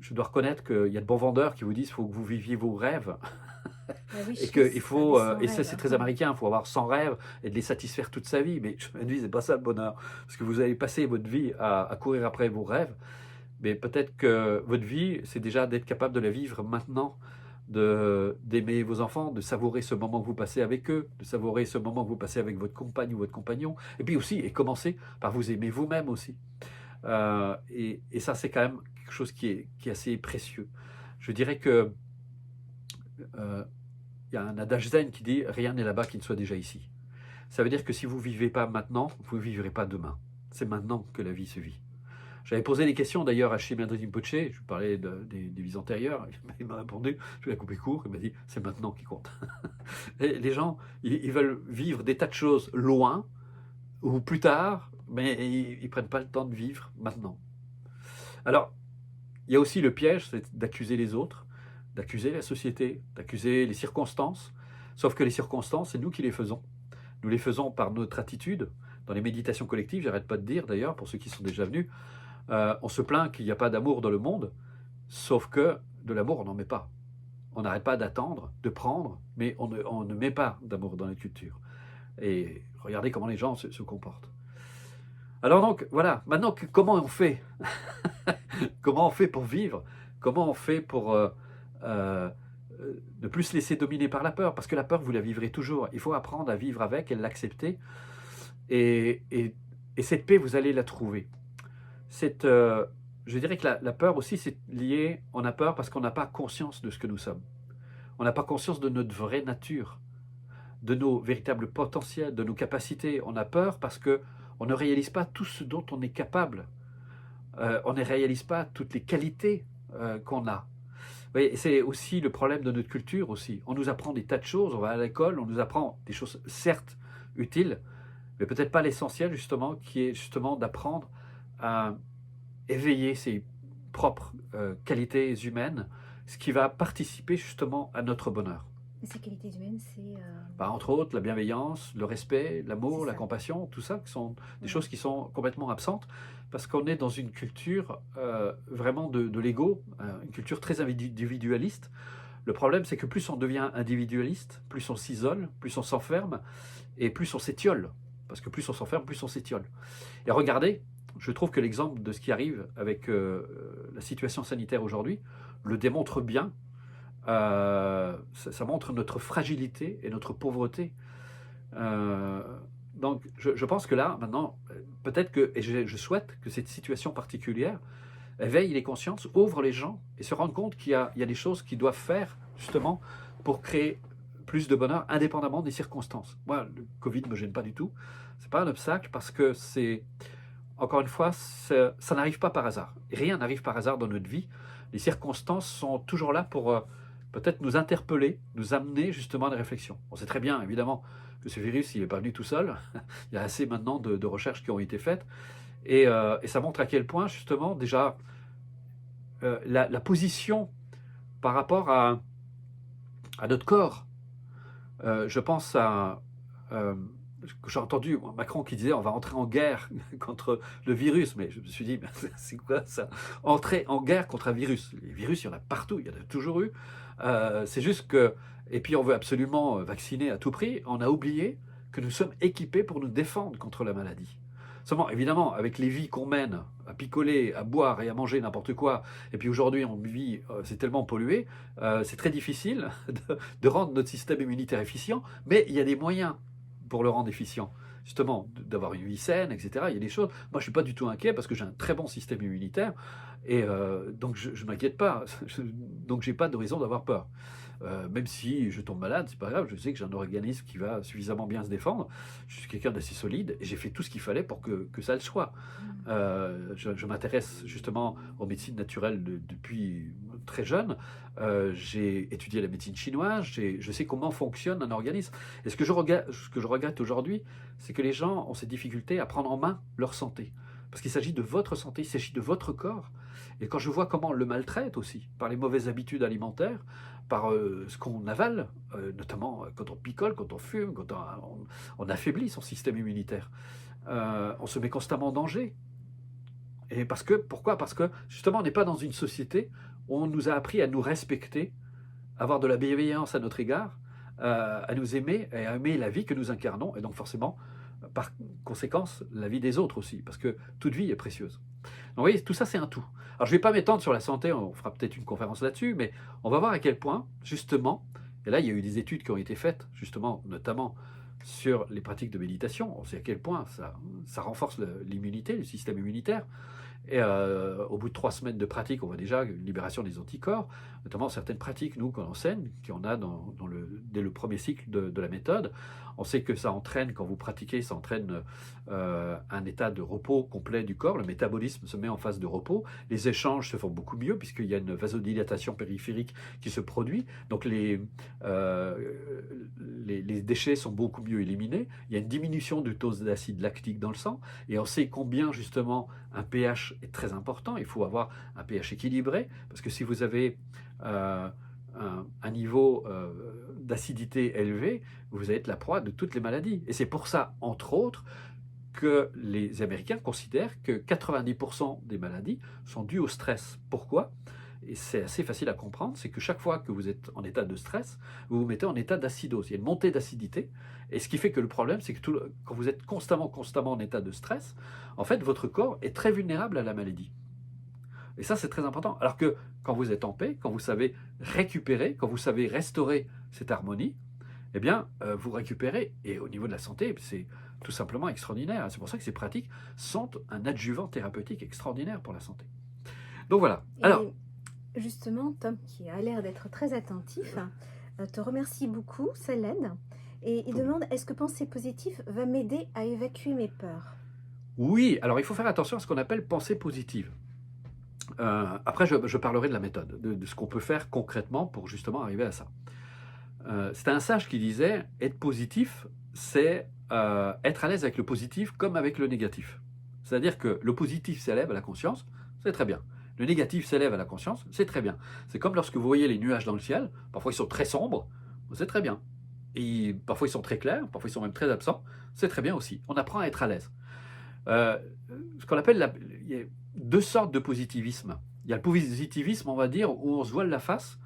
je dois reconnaître qu'il y a de bons vendeurs qui vous disent qu'il faut que vous viviez vos rêves. Et qu'il faut, et ça c'est très américain, il faut avoir 100 rêves et de les satisfaire toute sa vie. Mais je me dis, c'est pas ça le bonheur. Parce que vous allez passer votre vie à courir après vos rêves. Mais peut-être que votre vie, c'est déjà d'être capable de la vivre maintenant, d'aimer vos enfants, de savourer ce moment que vous passez avec eux, de savourer ce moment que vous passez avec votre compagne ou votre compagnon. Et puis aussi, et commencer par vous aimer vous-même aussi. Et ça, c'est quand même quelque chose qui est assez précieux. Je dirais que il y a un adage zen qui dit « Rien n'est là-bas qui ne soit déjà ici ». Ça veut dire que si vous ne vivez pas maintenant, vous ne vivrez pas demain. C'est maintenant que la vie se vit. J'avais posé des questions d'ailleurs à Shimandri Rinpoche, je lui parlais des vies antérieures, il m'a répondu, je lui ai coupé court, il m'a dit « C'est maintenant qui compte ». Les gens, ils veulent vivre des tas de choses loin ou plus tard, mais ils ne prennent pas le temps de vivre maintenant. Alors, il y a aussi le piège, c'est d'accuser les autres, d'accuser la société, d'accuser les circonstances, sauf que les circonstances, c'est nous qui les faisons. Nous les faisons par notre attitude. Dans les méditations collectives, j'arrête pas de dire d'ailleurs, pour ceux qui sont déjà venus, on se plaint qu'il n'y a pas d'amour dans le monde, sauf que de l'amour, on n'en met pas. On n'arrête pas d'attendre, de prendre, mais on ne met pas d'amour dans notre culture. Et regardez comment les gens se comportent. Alors donc, voilà, maintenant, comment on fait? Comment on fait pour vivre? Comment on fait pour ne plus se laisser dominer par la peur? Parce que la peur, vous la vivrez toujours. Il faut apprendre à vivre avec et l'accepter. Et cette paix, vous allez la trouver. Je dirais que la peur aussi, c'est lié, on a peur parce qu'on n'a pas conscience de ce que nous sommes. On n'a pas conscience de notre vraie nature, de nos véritables potentiels, de nos capacités. On a peur parce qu'on ne réalise pas tout ce dont on est capable. On ne réalise pas toutes les qualités qu'on a. C'est aussi le problème de notre culture aussi. On nous apprend des tas de choses, on va à l'école, on nous apprend des choses certes utiles, mais peut-être pas l'essentiel justement, qui est justement d'apprendre à éveiller ses propres qualités humaines, ce qui va participer justement à notre bonheur.
Et ces qualités humaines, c'est...
Entre autres, la bienveillance, le respect, l'amour, la compassion, tout ça, qui sont des choses qui sont complètement absentes, parce qu'on est dans une culture vraiment de l'ego, une culture très individualiste, Le problème, c'est que plus on devient individualiste, plus on s'isole, plus on s'enferme, et plus on s'étiole. Parce que plus on s'enferme, plus on s'étiole. Et regardez, je trouve que l'exemple de ce qui arrive avec la situation sanitaire aujourd'hui le démontre bien. Ça montre notre fragilité et notre pauvreté. Euh, donc, je pense que là, maintenant, peut-être que, et je souhaite que cette situation particulière éveille les consciences, ouvre les gens et se rende compte qu'il y a des choses qu'ils doivent faire, justement, pour créer plus de bonheur, indépendamment des circonstances. Moi, le Covid ne me gêne pas du tout. C'est pas un obstacle parce que c'est, encore une fois, ça n'arrive pas par hasard. Rien n'arrive par hasard dans notre vie. Les circonstances sont toujours là pour peut-être nous interpeller, nous amener justement à des réflexions. On sait très bien, évidemment, que ce virus, il n'est pas venu tout seul. Il y a assez maintenant de recherches qui ont été faites. Et ça montre à quel point, justement, déjà, la position par rapport à notre corps. Je pense à... j'ai entendu Macron qui disait on va entrer en guerre contre le virus, mais je me suis dit, c'est quoi ça? Entrer en guerre contre un virus. Les virus, il y en a partout, il y en a toujours eu. C'est juste que... Et puis on veut absolument vacciner à tout prix. On a oublié que nous sommes équipés pour nous défendre contre la maladie. Seulement, évidemment, avec les vies qu'on mène, à picoler, à boire et à manger n'importe quoi, et puis aujourd'hui on vit, c'est tellement pollué, c'est très difficile de rendre notre système immunitaire efficient, mais il y a des moyens pour le rendre efficient, justement, d'avoir une vie saine, etc. Il y a des choses. Moi, je ne suis pas du tout inquiet parce que j'ai un très bon système immunitaire, et donc je ne m'inquiète pas, donc je n'ai pas de raison d'avoir peur. Même si je tombe malade, c'est pas grave, je sais que j'ai un organisme qui va suffisamment bien se défendre. Je suis quelqu'un d'assez solide et j'ai fait tout ce qu'il fallait pour que ça le soit. Je m'intéresse justement aux médecines naturelles depuis très jeune. J'ai étudié la médecine chinoise, je sais comment fonctionne un organisme. Et ce que je regrette aujourd'hui, c'est que les gens ont cette difficulté à prendre en main leur santé. Parce qu'il s'agit de votre santé, il s'agit de votre corps. Et quand je vois comment on le maltraite aussi, par les mauvaises habitudes alimentaires, par ce qu'on avale, notamment quand on picole, quand on fume, quand on affaiblit son système immunitaire, on se met constamment en danger. Et pourquoi? Parce que justement, on n'est pas dans une société où on nous a appris à nous respecter, à avoir de la bienveillance à notre égard, à nous aimer et à aimer la vie que nous incarnons, et donc forcément, par conséquence, la vie des autres aussi, parce que toute vie est précieuse. Donc, vous voyez, tout ça, c'est un tout. Alors, je ne vais pas m'étendre sur la santé, on fera peut-être une conférence là-dessus, mais on va voir à quel point, justement, et là, il y a eu des études qui ont été faites, justement, notamment sur les pratiques de méditation, on sait à quel point ça renforce l'immunité, le système immunitaire. Et au bout de 3 semaines de pratique, on voit déjà une libération des anticorps, notamment certaines pratiques, nous, qu'on enseigne, qu'on a dès le premier cycle de la méthode. On sait que ça entraîne, quand vous pratiquez, ça entraîne un état de repos complet du corps. Le métabolisme se met en phase de repos. Les échanges se font beaucoup mieux, puisqu'il y a une vasodilatation périphérique qui se produit. Donc les déchets sont beaucoup mieux éliminés. Il y a une diminution du taux d'acide lactique dans le sang. Et on sait combien, justement, un pH est très important. Il faut avoir un pH équilibré, parce que si vous avez un niveau d'acidité élevé, vous allez être la proie de toutes les maladies. Et c'est pour ça, entre autres, que les Américains considèrent que 90% des maladies sont dues au stress. Pourquoi? Et c'est assez facile à comprendre, c'est que chaque fois que vous êtes en état de stress, vous vous mettez en état d'acidose. Il y a une montée d'acidité. Et ce qui fait que le problème, c'est que quand vous êtes constamment en état de stress, en fait, votre corps est très vulnérable à la maladie. Et ça, c'est très important. Alors que quand vous êtes en paix, quand vous savez récupérer, quand vous savez restaurer cette harmonie, eh bien, vous récupérez. Et au niveau de la santé, c'est tout simplement extraordinaire. C'est pour ça que ces pratiques sont un adjuvant thérapeutique extraordinaire pour la santé. Donc voilà. Alors,
justement, Tom, qui a l'air d'être très attentif, te remercie beaucoup, ça l'aide. Et il demande, est-ce que penser positif va m'aider à évacuer mes peurs?
Oui, alors il faut faire attention à ce qu'on appelle pensée positive. Après, je parlerai de la méthode, de ce qu'on peut faire concrètement pour justement arriver à ça. C'était un sage qui disait, être positif, c'est être à l'aise avec le positif comme avec le négatif. C'est-à-dire que le positif s'élève à la conscience, c'est très bien. Le négatif s'élève à la conscience, c'est très bien. C'est comme lorsque vous voyez les nuages dans le ciel, parfois ils sont très sombres, c'est très bien. Et parfois ils sont très clairs, parfois ils sont même très absents, c'est très bien aussi. On apprend à être à l'aise. Ce qu'on appelle, il y a 2 sortes de positivisme. Il y a le positivisme, on va dire, où on se voile la face,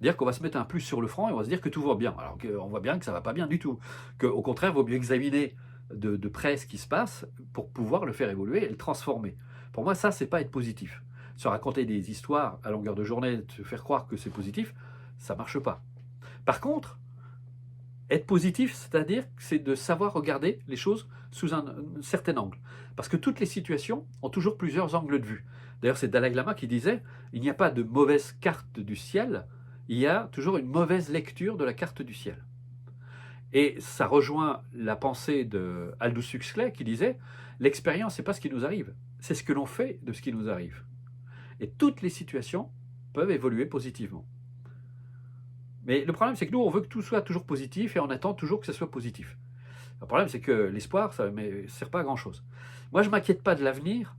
Dire qu'on va se mettre un plus sur le front et on va se dire que tout va bien, alors qu'on voit bien que ça ne va pas bien du tout. Qu'au contraire, il vaut mieux examiner de près ce qui se passe pour pouvoir le faire évoluer et le transformer. Pour moi, ça, c'est pas être positif. Se raconter des histoires à longueur de journée, te faire croire que c'est positif, ça marche pas. Par contre, être positif, c'est-à-dire que c'est de savoir regarder les choses sous un certain angle. Parce que toutes les situations ont toujours plusieurs angles de vue. D'ailleurs, c'est Dalai Lama qui disait « Il n'y a pas de mauvaise carte du ciel, il y a toujours une mauvaise lecture de la carte du ciel. » Et ça rejoint la pensée de Aldous Huxley qui disait « L'expérience, ce n'est pas ce qui nous arrive, c'est ce que l'on fait de ce qui nous arrive. » Et toutes les situations peuvent évoluer positivement. Mais le problème, c'est que nous, on veut que tout soit toujours positif et on attend toujours que ce soit positif. Le problème, c'est que l'espoir, ça ne sert pas à grand-chose. Moi, je ne m'inquiète pas de l'avenir,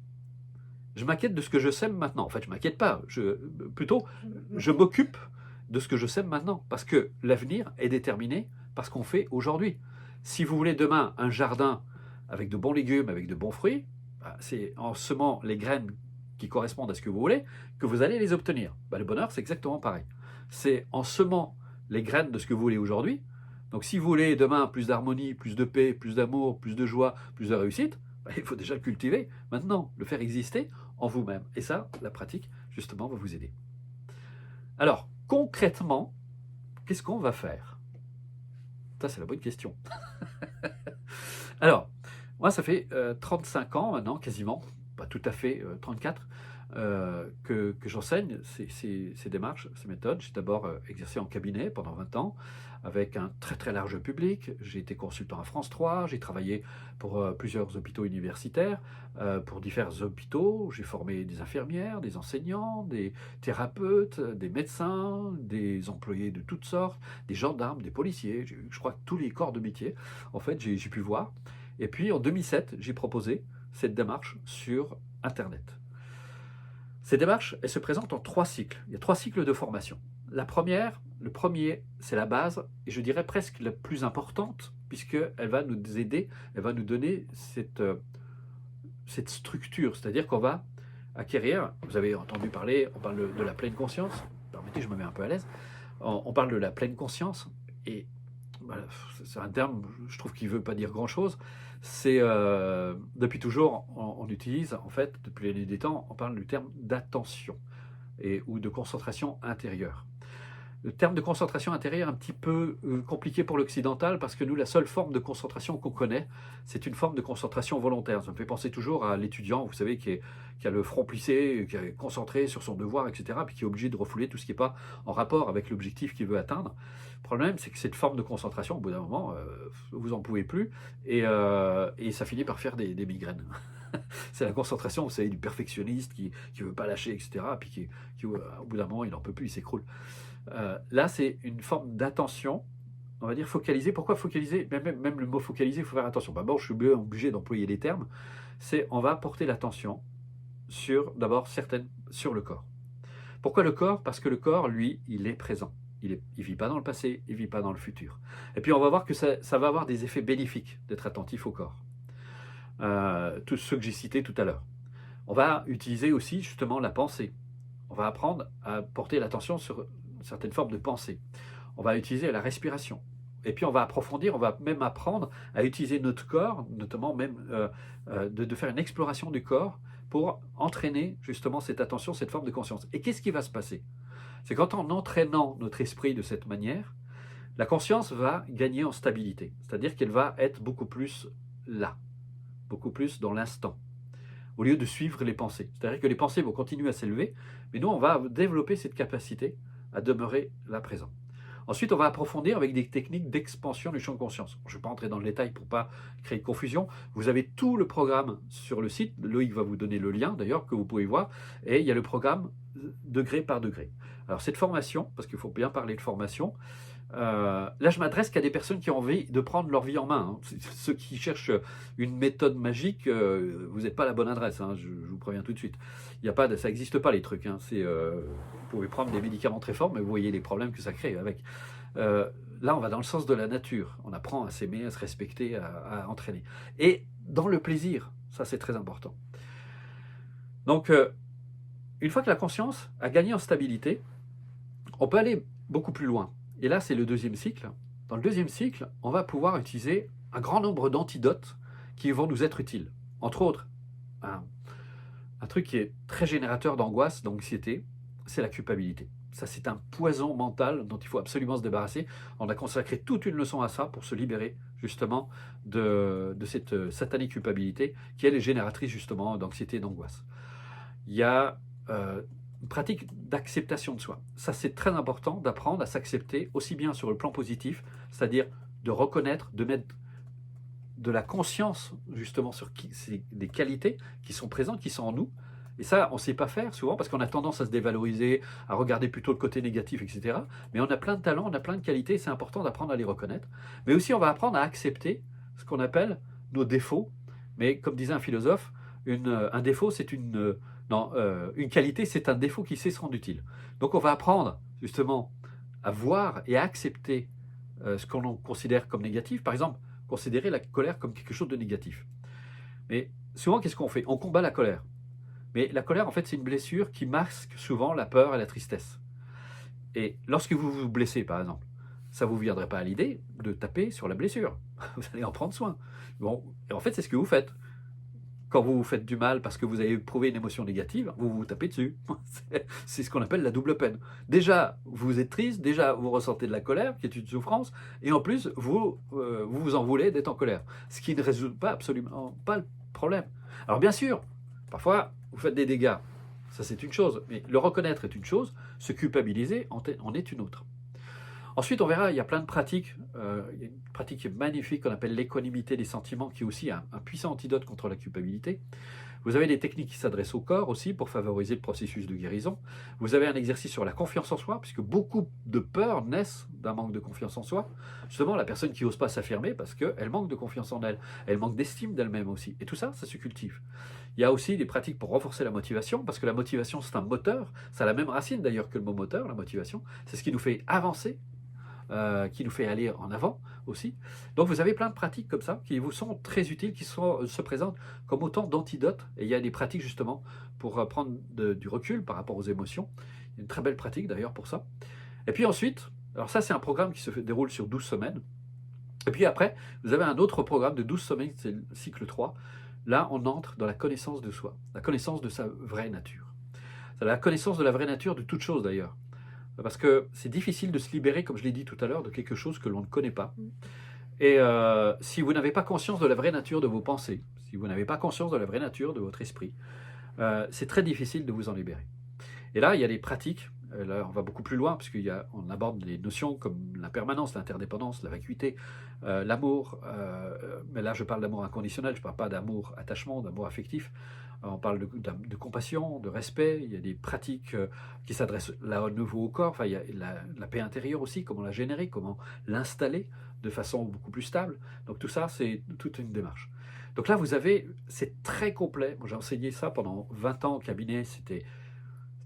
je m'inquiète de ce que je sème maintenant. En fait, je ne m'inquiète pas, plutôt, je m'occupe de ce que je sème maintenant, parce que l'avenir est déterminé par ce qu'on fait aujourd'hui. Si vous voulez demain un jardin avec de bons légumes, avec de bons fruits, c'est en semant les graines qui correspondent à ce que vous voulez que vous allez les obtenir. Le bonheur, c'est exactement pareil. C'est en semant les graines de ce que vous voulez aujourd'hui. Donc si vous voulez demain plus d'harmonie, plus de paix, plus d'amour, plus de joie, plus de réussite, il faut déjà le cultiver maintenant, le faire exister en vous-même. Et ça, la pratique, justement, va vous aider. Alors, concrètement, qu'est-ce qu'on va faire? Ça, c'est la bonne question. Alors, moi, ça fait 35 ans maintenant, quasiment, pas tout à fait 34, que j'enseigne ces démarches, ces méthodes. J'ai d'abord exercé en cabinet pendant 20 ans avec un très très large public. J'ai été consultant à France 3, j'ai travaillé pour plusieurs hôpitaux universitaires, pour divers hôpitaux. J'ai formé des infirmières, des enseignants, des thérapeutes, des médecins, des employés de toutes sortes, des gendarmes, des policiers. Je crois que tous les corps de métier, en fait, j'ai pu voir. Et puis en 2007, j'ai proposé cette démarche sur Internet. Ces démarches, elles se présentent en 3 cycles. Il y a 3 cycles de formation. Le premier, c'est la base, et je dirais presque la plus importante, puisqu'elle va nous aider, elle va nous donner cette structure, c'est-à-dire qu'on va acquérir, vous avez entendu parler, on parle de la pleine conscience, permettez, je me mets un peu à l'aise, on parle de la pleine conscience, et voilà, c'est un terme, je trouve qu'il ne veut pas dire grand-chose. C'est depuis toujours, on utilise, en fait, depuis la nuit des temps, on parle du terme d'attention ou de concentration intérieure. Le terme de concentration intérieure est un petit peu compliqué pour l'occidental parce que nous, la seule forme de concentration qu'on connaît, c'est une forme de concentration volontaire. Ça me fait penser toujours à l'étudiant, vous savez, qui a le front plissé, qui est concentré sur son devoir, etc., puis qui est obligé de refouler tout ce qui n'est pas en rapport avec l'objectif qu'il veut atteindre. Le problème, c'est que cette forme de concentration, au bout d'un moment, vous n'en pouvez plus, et ça finit par faire des migraines. C'est la concentration, vous savez, du perfectionniste qui ne veut pas lâcher, etc., puis qui au bout d'un moment, il n'en peut plus, il s'écroule. Là, c'est une forme d'attention, on va dire focaliser. Pourquoi focaliser? Même le mot focaliser, il faut faire attention. Bon, je suis obligé d'employer les termes. C'est on va porter l'attention d'abord sur le corps. Pourquoi le corps? Parce que le corps, lui, il est présent. Il ne vit pas dans le passé, il ne vit pas dans le futur. Et puis on va voir que ça va avoir des effets bénéfiques d'être attentif au corps. Tous ceux que j'ai cités tout à l'heure. On va utiliser aussi justement la pensée. On va apprendre à porter l'attention sur certaines formes de pensée. On va utiliser la respiration. Et puis on va approfondir, on va même apprendre à utiliser notre corps, notamment même de faire une exploration du corps pour entraîner justement cette attention, cette forme de conscience. Et qu'est-ce qui va se passer? C'est qu'en entraînant notre esprit de cette manière, la conscience va gagner en stabilité. C'est-à-dire qu'elle va être beaucoup plus là, beaucoup plus dans l'instant, au lieu de suivre les pensées. C'est-à-dire que les pensées vont continuer à s'élever, mais nous, on va développer cette capacité à demeurer là présent. Ensuite, on va approfondir avec des techniques d'expansion du champ de conscience. Je ne vais pas entrer dans le détail pour ne pas créer de confusion. Vous avez tout le programme sur le site. Loïc va vous donner le lien, d'ailleurs, que vous pouvez voir. Et il y a le programme degré par degré. Alors, cette formation, parce qu'il faut bien parler de formation, là, je m'adresse qu'à des personnes qui ont envie de prendre leur vie en main. Ceux qui cherchent une méthode magique, vous n'êtes pas à la bonne adresse, je vous préviens tout de suite. Ça n'existe pas les trucs. Vous pouvez prendre des médicaments très forts, mais vous voyez les problèmes que ça crée avec. Là, on va dans le sens de la nature. On apprend à s'aimer, à se respecter, à entraîner. Et dans le plaisir, ça c'est très important. Donc, une fois que la conscience a gagné en stabilité, on peut aller beaucoup plus loin. Et là, c'est le deuxième cycle. Dans le deuxième cycle, on va pouvoir utiliser un grand nombre d'antidotes qui vont nous être utiles. Entre autres, un truc qui est très générateur d'angoisse, d'anxiété, c'est la culpabilité. Ça, c'est un poison mental dont il faut absolument se débarrasser. On a consacré toute une leçon à ça pour se libérer justement de cette satanée culpabilité qui, elle, est génératrice justement d'anxiété et d'angoisse. Il y a une pratique d'acceptation de soi. Ça, c'est très important d'apprendre à s'accepter aussi bien sur le plan positif, c'est-à-dire de reconnaître, de mettre de la conscience justement sur des qualités qui sont présentes, qui sont en nous. Et ça, on ne sait pas faire souvent parce qu'on a tendance à se dévaloriser, à regarder plutôt le côté négatif, etc. Mais on a plein de talents, on a plein de qualités, c'est important d'apprendre à les reconnaître. Mais aussi, on va apprendre à accepter ce qu'on appelle nos défauts. Mais comme disait un philosophe, un défaut, c'est une qualité, c'est un défaut qui sait se rendre utile. Donc on va apprendre justement à voir et à accepter ce qu'on considère comme négatif. Par exemple, considérer la colère comme quelque chose de négatif. Mais souvent, qu'est-ce qu'on fait? On combat la colère. Mais la colère, en fait, c'est une blessure qui masque souvent la peur et la tristesse. Et lorsque vous vous blessez, par exemple, ça ne vous viendrait pas à l'idée de taper sur la blessure. Vous allez en prendre soin. Bon, et en fait, c'est ce que vous faites. Quand vous vous faites du mal parce que vous avez éprouvé une émotion négative, vous vous tapez dessus. C'est ce qu'on appelle la double peine. Déjà, vous êtes triste, déjà, vous ressentez de la colère, qui est une souffrance, et en plus, vous vous en voulez d'être en colère. Ce qui ne résout pas absolument pas le problème. Alors bien sûr, parfois, vous faites des dégâts. Ça, c'est une chose. Mais le reconnaître est une chose, se culpabiliser en est une autre. Ensuite, on verra, il y a plein de pratiques. Il y a une pratique magnifique qu'on appelle l'équanimité des sentiments, qui est aussi un puissant antidote contre la culpabilité. Vous avez des techniques qui s'adressent au corps aussi pour favoriser le processus de guérison. Vous avez un exercice sur la confiance en soi, puisque beaucoup de peurs naissent d'un manque de confiance en soi. Justement, la personne qui n'ose pas s'affirmer parce qu'elle manque de confiance en elle. Elle manque d'estime d'elle-même aussi. Et tout ça, ça se cultive. Il y a aussi des pratiques pour renforcer la motivation, parce que la motivation, c'est un moteur. Ça a la même racine d'ailleurs que le mot moteur, la motivation. C'est ce qui nous fait avancer, qui nous fait aller en avant aussi. Donc vous avez plein de pratiques comme ça qui vous sont très utiles, qui se présentent comme autant d'antidotes. Et il y a des pratiques justement pour prendre du recul par rapport aux émotions. Il y a une très belle pratique d'ailleurs pour ça. Et puis ensuite, alors ça c'est un programme qui se déroule sur 12 semaines. Et puis après, vous avez un autre programme de 12 semaines, c'est le cycle 3. Là, on entre dans la connaissance de soi, la connaissance de sa vraie nature. C'est la connaissance de la vraie nature de toute chose d'ailleurs. Parce que c'est difficile de se libérer, comme je l'ai dit tout à l'heure, de quelque chose que l'on ne connaît pas. Et si vous n'avez pas conscience de la vraie nature de vos pensées, si vous n'avez pas conscience de la vraie nature de votre esprit, c'est très difficile de vous en libérer. Et là, il y a des pratiques, là on va beaucoup plus loin, puisqu'on aborde des notions comme la permanence, l'interdépendance, la vacuité, l'amour, mais là je parle d'amour inconditionnel, je ne parle pas d'amour attachement, d'amour affectif. On parle de compassion, de respect, il y a des pratiques qui s'adressent là à nouveau au corps, enfin, il y a la paix intérieure aussi, comment la générer, comment l'installer de façon beaucoup plus stable. Donc tout ça, c'est toute une démarche. Donc là, c'est très complet. Moi, j'ai enseigné ça pendant 20 ans au cabinet, c'était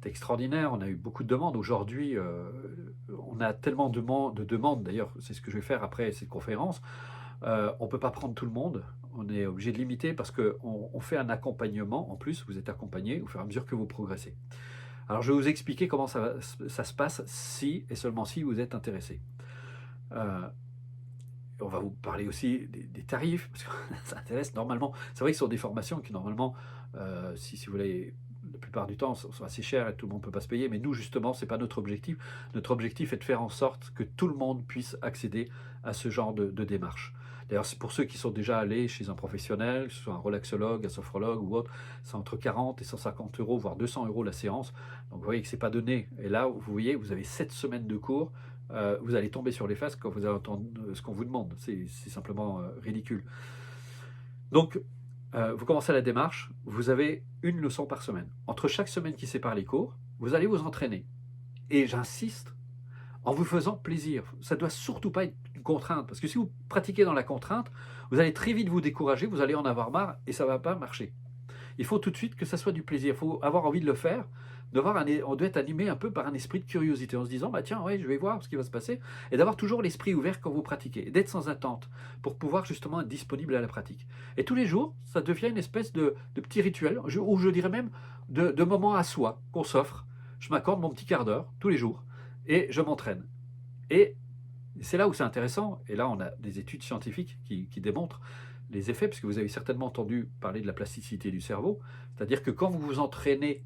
extraordinaire, on a eu beaucoup de demandes. Aujourd'hui, on a tellement de demandes, d'ailleurs, c'est ce que je vais faire après cette conférence. On ne peut pas prendre tout le monde, on est obligé de limiter parce qu'on fait un accompagnement. En plus, vous êtes accompagné au fur et à mesure que vous progressez. Alors, je vais vous expliquer comment ça se passe si et seulement si vous êtes intéressé. On va vous parler aussi des tarifs, parce que ça intéresse normalement. C'est vrai que ce sont des formations qui, normalement, si vous voulez, la plupart du temps, sont assez chères et tout le monde ne peut pas se payer. Mais nous, justement, ce n'est pas notre objectif. Notre objectif est de faire en sorte que tout le monde puisse accéder à ce genre de démarche. D'ailleurs, c'est pour ceux qui sont déjà allés chez un professionnel, que ce soit un relaxologue, un sophrologue ou autre, c'est entre 40 et 150 euros, voire 200 euros la séance. Donc vous voyez que ce n'est pas donné. Et là, vous voyez, vous avez 7 semaines de cours. Vous allez tomber sur les fesses quand vous allez entendre ce qu'on vous demande. C'est simplement ridicule. Donc, vous commencez la démarche, vous avez une leçon par semaine. Entre chaque semaine qui sépare les cours, vous allez vous entraîner. Et j'insiste, en vous faisant plaisir. Ça ne doit surtout pas être une contrainte, parce que si vous pratiquez dans la contrainte, vous allez très vite vous décourager, vous allez en avoir marre et ça ne va pas marcher. Il faut tout de suite que ça soit du plaisir, il faut avoir envie de le faire. On doit être animé un peu par un esprit de curiosité, en se disant, bah tiens, ouais, je vais voir ce qui va se passer, et d'avoir toujours l'esprit ouvert quand vous pratiquez, et d'être sans attente, pour pouvoir justement être disponible à la pratique. Et tous les jours, ça devient une espèce de petit rituel, ou je dirais même de moment à soi, qu'on s'offre. Je m'accorde mon petit quart d'heure, tous les jours, et je m'entraîne. Et c'est là où c'est intéressant, et là on a des études scientifiques qui démontrent les effets, parce que vous avez certainement entendu parler de la plasticité du cerveau, c'est-à-dire que quand vous vous entraînez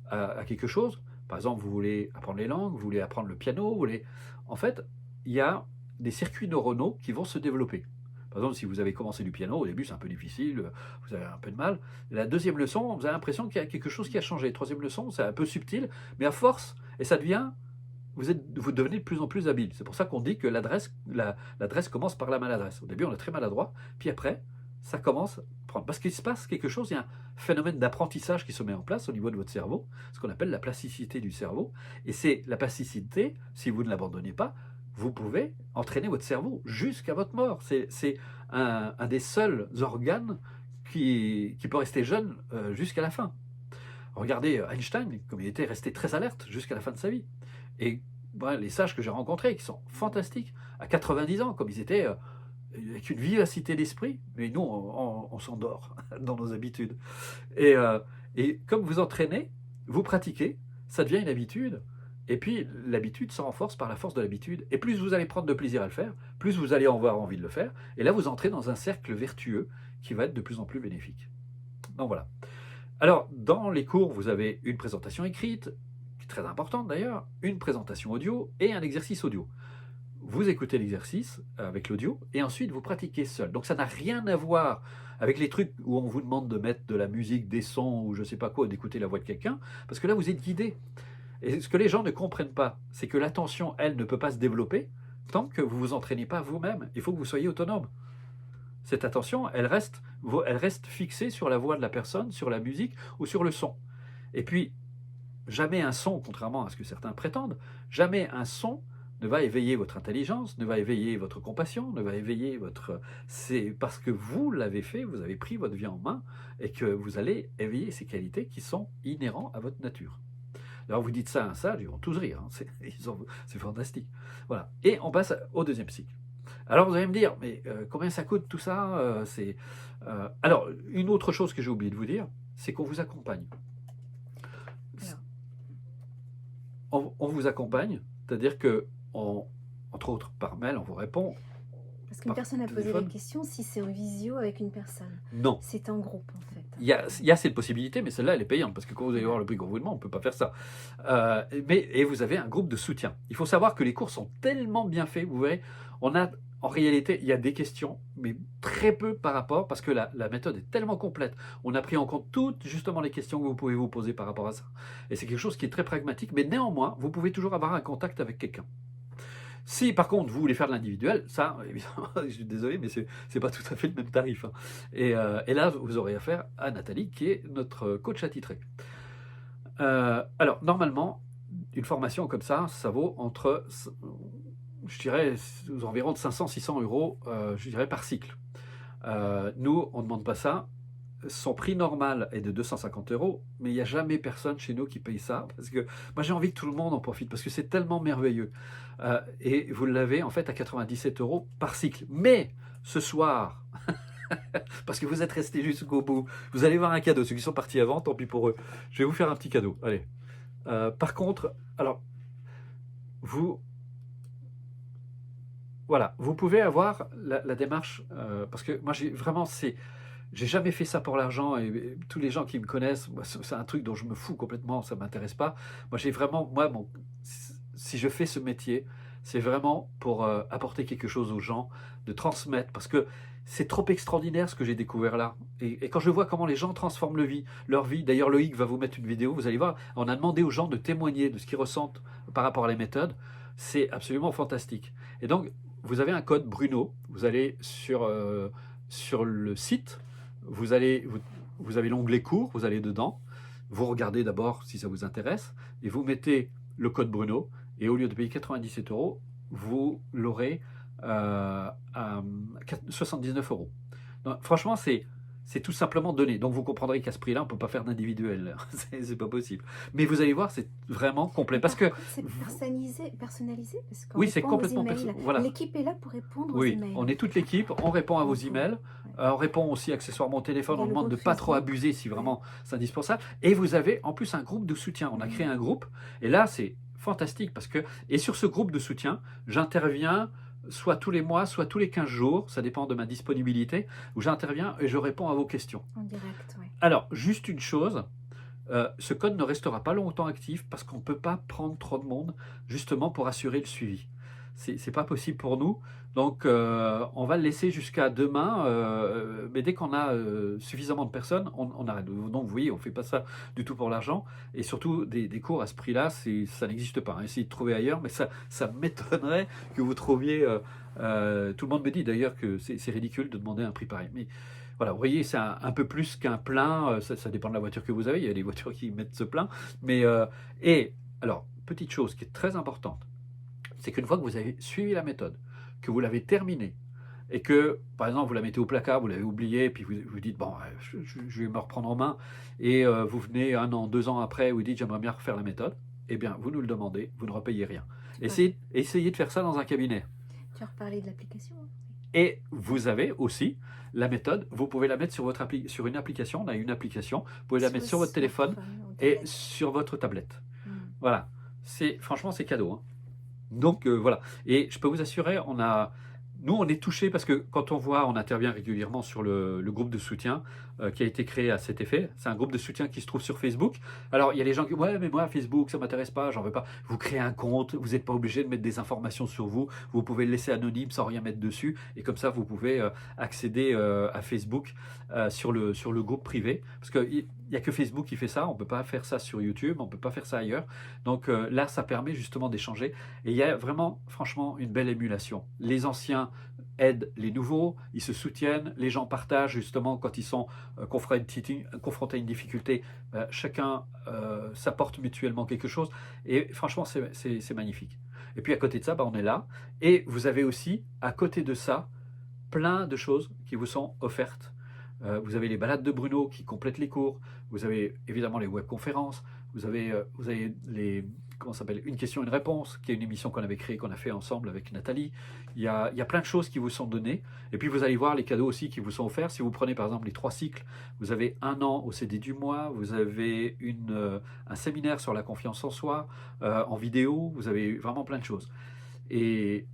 à quelque chose, par exemple vous voulez apprendre les langues, vous voulez apprendre le piano, en fait il y a des circuits neuronaux qui vont se développer. Par exemple, si vous avez commencé du piano, au début c'est un peu difficile, vous avez un peu de mal. La deuxième leçon, vous avez l'impression qu'il y a quelque chose qui a changé. Troisième leçon, c'est un peu subtil, mais à force, et ça devient, vous devenez de plus en plus habile. C'est pour ça qu'on dit que l'adresse commence par la maladresse. Au début, on est très maladroit, puis après, ça commence à prendre. Parce qu'il se passe quelque chose, il y a un phénomène d'apprentissage qui se met en place au niveau de votre cerveau, ce qu'on appelle la plasticité du cerveau. Et c'est la plasticité, si vous ne l'abandonnez pas, vous pouvez entraîner votre cerveau jusqu'à votre mort. C'est un des seuls organes qui peut rester jeune jusqu'à la fin. Regardez Einstein, comme il était resté très alerte jusqu'à la fin de sa vie. Et les sages que j'ai rencontrés, qui sont fantastiques, à 90 ans, comme ils étaient avec une vivacité d'esprit, mais nous, on s'endort dans nos habitudes. Et comme vous entraînez, vous pratiquez, ça devient une habitude. Et puis, l'habitude se renforce par la force de l'habitude. Et plus vous allez prendre de plaisir à le faire, plus vous allez avoir envie de le faire. Et là, vous entrez dans un cercle vertueux qui va être de plus en plus bénéfique. Donc voilà. Alors, dans les cours, vous avez une présentation écrite, qui est très importante d'ailleurs, une présentation audio et un exercice audio. Vous écoutez l'exercice avec l'audio et ensuite vous pratiquez seul. Donc ça n'a rien à voir avec les trucs où on vous demande de mettre de la musique, des sons ou je ne sais pas quoi, d'écouter la voix de quelqu'un, parce que là, vous êtes guidé. Et ce que les gens ne comprennent pas, c'est que l'attention, elle, ne peut pas se développer tant que vous ne vous entraînez pas vous-même. Il faut que vous soyez autonome. Cette attention, elle reste fixée sur la voix de la personne, sur la musique ou sur le son. Et puis, jamais un son, contrairement à ce que certains prétendent, jamais un son ne va éveiller votre intelligence, ne va éveiller votre compassion, ne va éveiller votre... C'est parce que vous l'avez fait, vous avez pris votre vie en main et que vous allez éveiller ces qualités qui sont inhérentes à votre nature. Alors vous dites ça à un sage, ils vont tous rire, hein. C'est fantastique. Voilà. Et on passe au deuxième cycle. Alors vous allez me dire, mais combien ça coûte tout ça Alors, une autre chose que j'ai oublié de vous dire, c'est qu'on vous accompagne. On vous accompagne, c'est-à-dire que, entre autres par mail, on vous répond.
Parce qu'une personne a posé la question si c'est en visio avec une personne.
Non.
C'est en groupe, en fait.
Il y a cette possibilité, mais celle-là, elle est payante, parce que quand vous allez voir le prix qu'on vous demande, on ne peut pas faire ça. Et vous avez un groupe de soutien. Il faut savoir que les cours sont tellement bien faits, vous verrez, en réalité, il y a des questions, mais très peu par rapport, parce que la méthode est tellement complète. On a pris en compte toutes, justement, les questions que vous pouvez vous poser par rapport à ça. Et c'est quelque chose qui est très pragmatique, mais néanmoins, vous pouvez toujours avoir un contact avec quelqu'un. Si par contre vous voulez faire de l'individuel, ça, évidemment, je suis désolé, mais c'est pas tout à fait le même tarif. Hein. Et là, vous aurez affaire à Nathalie, qui est notre coach attitré. Alors, normalement, une formation comme ça vaut entre, je dirais, aux environs de 500-600 euros, je dirais, par cycle. Nous, on ne demande pas ça. Son prix normal est de 250 euros, mais il n'y a jamais personne chez nous qui paye ça, parce que moi j'ai envie que tout le monde en profite, parce que c'est tellement merveilleux. Et vous l'avez en fait à 97 euros par cycle. Mais ce soir, parce que vous êtes restés jusqu'au bout, vous allez voir un cadeau. Ceux qui sont partis avant, tant pis pour eux. Je vais vous faire un petit cadeau. Allez. Par contre, alors, voilà, vous pouvez avoir la démarche, parce que moi j'ai vraiment, j'ai jamais fait ça pour l'argent, et tous les gens qui me connaissent, c'est un truc dont je me fous complètement, ça ne m'intéresse pas. Moi j'ai vraiment, si je fais ce métier, c'est vraiment pour apporter quelque chose aux gens, de transmettre, parce que c'est trop extraordinaire ce que j'ai découvert là. Et quand je vois comment les gens transforment leur vie, d'ailleurs Loïc va vous mettre une vidéo, vous allez voir, on a demandé aux gens de témoigner de ce qu'ils ressentent par rapport à les méthodes, c'est absolument fantastique. Et donc, vous avez un code Bruno, vous allez sur le site, vous avez l'onglet cours, vous allez dedans, vous regardez d'abord si ça vous intéresse, et vous mettez le code Bruno, et au lieu de payer 97 euros, vous l'aurez à 79 euros. Donc, franchement, c'est tout simplement donné. Donc vous comprendrez qu'à ce prix-là, on ne peut pas faire d'individuel. C'est pas possible. Mais vous allez voir, c'est vraiment complet. Parce que
c'est personnalisé parce qu'on
oui, c'est
répond aux
complètement
emails.
voilà.
L'équipe est là pour répondre aux
Oui,
emails.
on est toute l'équipe, on répond à vos emails, on répond aussi accessoirement au téléphone, on demande de ne pas trop abuser si vraiment c'est indispensable. Et vous avez en plus un groupe de soutien. On a créé un groupe, et là, c'est fantastique parce que, et sur ce groupe de soutien, j'interviens soit tous les mois, soit tous les 15 jours, ça dépend de ma disponibilité, où j'interviens et je réponds à vos questions.
En direct, oui.
Alors, juste une chose, ce code ne restera pas longtemps actif parce qu'on ne peut pas prendre trop de monde justement pour assurer le suivi. C'est pas possible pour nous, donc on va le laisser jusqu'à demain, mais dès qu'on a suffisamment de personnes, on arrête. Donc vous voyez, on ne fait pas ça du tout pour l'argent, et surtout des cours à ce prix-là, ça n'existe pas. Essayez de trouver ailleurs, mais ça m'étonnerait que vous trouviez... tout le monde me dit d'ailleurs que c'est ridicule de demander un prix pareil. Mais voilà, vous voyez, c'est un peu plus qu'un plein, ça dépend de la voiture que vous avez, il y a des voitures qui mettent ce plein. Mais, et alors, petite chose qui est très importante, c'est qu'une fois que vous avez suivi la méthode, que vous l'avez terminée, et que, par exemple, vous la mettez au placard, vous l'avez oublié, puis vous dites, bon, je vais me reprendre en main, et vous venez 1 an, 2 ans après, vous dites, j'aimerais bien refaire la méthode, eh bien, vous nous le demandez, vous ne repayez rien. Essayez de faire ça dans un cabinet.
Tu as reparlé de l'application.
Et vous avez aussi la méthode, vous pouvez la mettre sur une application, on a une application, vous pouvez la mettre sur votre téléphone et sur votre tablette. Voilà, franchement c'est cadeau. Hein. Donc voilà, et je peux vous assurer, nous on est touchés parce que quand on intervient régulièrement sur le groupe de soutien qui a été créé à cet effet. C'est un groupe de soutien qui se trouve sur Facebook. Alors il y a les gens qui disent ouais mais moi Facebook ça m'intéresse pas, j'en veux pas. Vous créez un compte, vous n'êtes pas obligé de mettre des informations sur vous, vous pouvez le laisser anonyme sans rien mettre dessus, et comme ça vous pouvez accéder à Facebook sur le groupe privé, parce qu'il n'y a que Facebook qui fait ça, on ne peut pas faire ça sur YouTube, on ne peut pas faire ça ailleurs. Donc là ça permet justement d'échanger, et il y a vraiment franchement une belle émulation. Les anciens aident les nouveaux, ils se soutiennent, les gens partagent justement quand ils sont confrontés à une difficulté, chacun s'apporte mutuellement quelque chose, et franchement c'est magnifique. Et puis à côté de ça, on est là, et vous avez aussi à côté de ça plein de choses qui vous sont offertes. Vous avez les balades de Bruno qui complètent les cours, vous avez évidemment les webconférences, vous avez les... Comment ça s'appelle, Une question, une réponse, qui est une émission qu'on avait créée, qu'on a fait ensemble avec Nathalie. Il y a plein de choses qui vous sont données. Et puis vous allez voir les cadeaux aussi qui vous sont offerts. Si vous prenez par exemple les 3 cycles, vous avez 1 an au CD du mois, vous avez un séminaire sur la confiance en soi, en vidéo, vous avez vraiment plein de choses. Et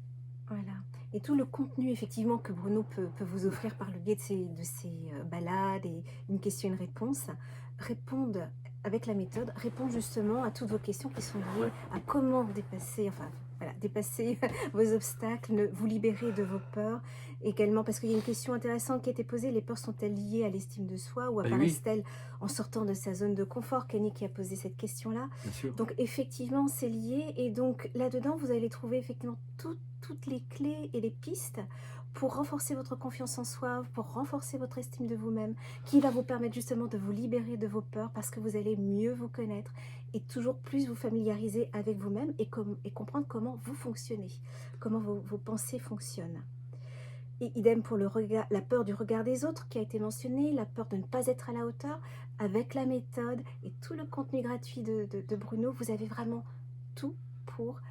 voilà. Et tout le contenu effectivement que Bruno peut vous offrir par le biais de ces balades et une question, une réponse, répondent avec la méthode, répond justement à toutes vos questions qui sont liées à comment dépasser vos obstacles, vous libérer de vos peurs. Également, parce qu'il y a une question intéressante qui a été posée, les peurs sont-elles liées à l'estime de soi ou apparaissent-elles en sortant de sa zone de confort? Kenny qui a posé cette question-là. Donc effectivement, c'est lié, et donc là-dedans, vous allez trouver effectivement toutes les clés et les pistes pour renforcer votre confiance en soi, pour renforcer votre estime de vous-même, qui va vous permettre justement de vous libérer de vos peurs, parce que vous allez mieux vous connaître et toujours plus vous familiariser avec vous-même et comprendre comment vous fonctionnez, comment vos pensées fonctionnent. Et idem pour la peur du regard des autres qui a été mentionnée, la peur de ne pas être à la hauteur. Avec la méthode et tout le contenu gratuit de Bruno, vous avez vraiment tout pour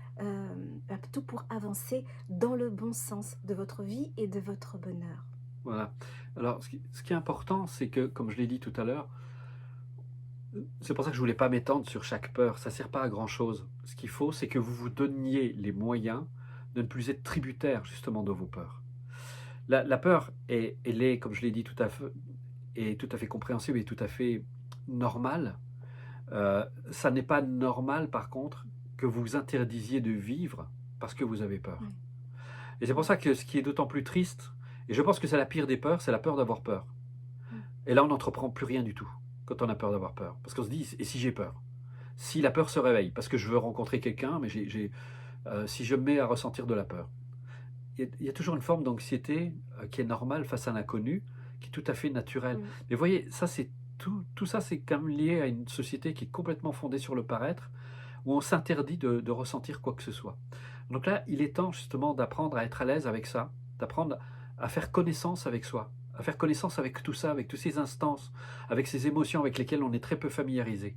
avancer dans le bon sens de votre vie et de votre bonheur.
Voilà. Alors, ce qui est important, c'est que, comme je l'ai dit tout à l'heure, c'est pour ça que je ne voulais pas m'étendre sur chaque peur. Ça ne sert pas à grand-chose. Ce qu'il faut, c'est que vous vous donniez les moyens de ne plus être tributaire, justement, de vos peurs. La peur, elle est, comme je l'ai dit, tout à fait compréhensible et tout à fait normale. Ça n'est pas normal, par contre, que vous interdisiez de vivre parce que vous avez peur. Et c'est pour ça que ce qui est d'autant plus triste, et je pense que c'est la pire des peurs, c'est la peur d'avoir peur. Et là, on n'entreprend plus rien du tout quand on a peur d'avoir peur. Parce qu'on se dit, et si j'ai peur? Si la peur se réveille, parce que je veux rencontrer quelqu'un, mais si je me mets à ressentir de la peur. Il y a toujours une forme d'anxiété qui est normale face à l'inconnu, qui est tout à fait naturelle. Mais vous voyez, ça, tout ça, c'est quand même lié à une société qui est complètement fondée sur le paraître, où on s'interdit de ressentir quoi que ce soit. Donc là, il est temps justement d'apprendre à être à l'aise avec ça, d'apprendre à faire connaissance avec soi, à faire connaissance avec tout ça, avec toutes ces instances, avec ces émotions avec lesquelles on est très peu familiarisé.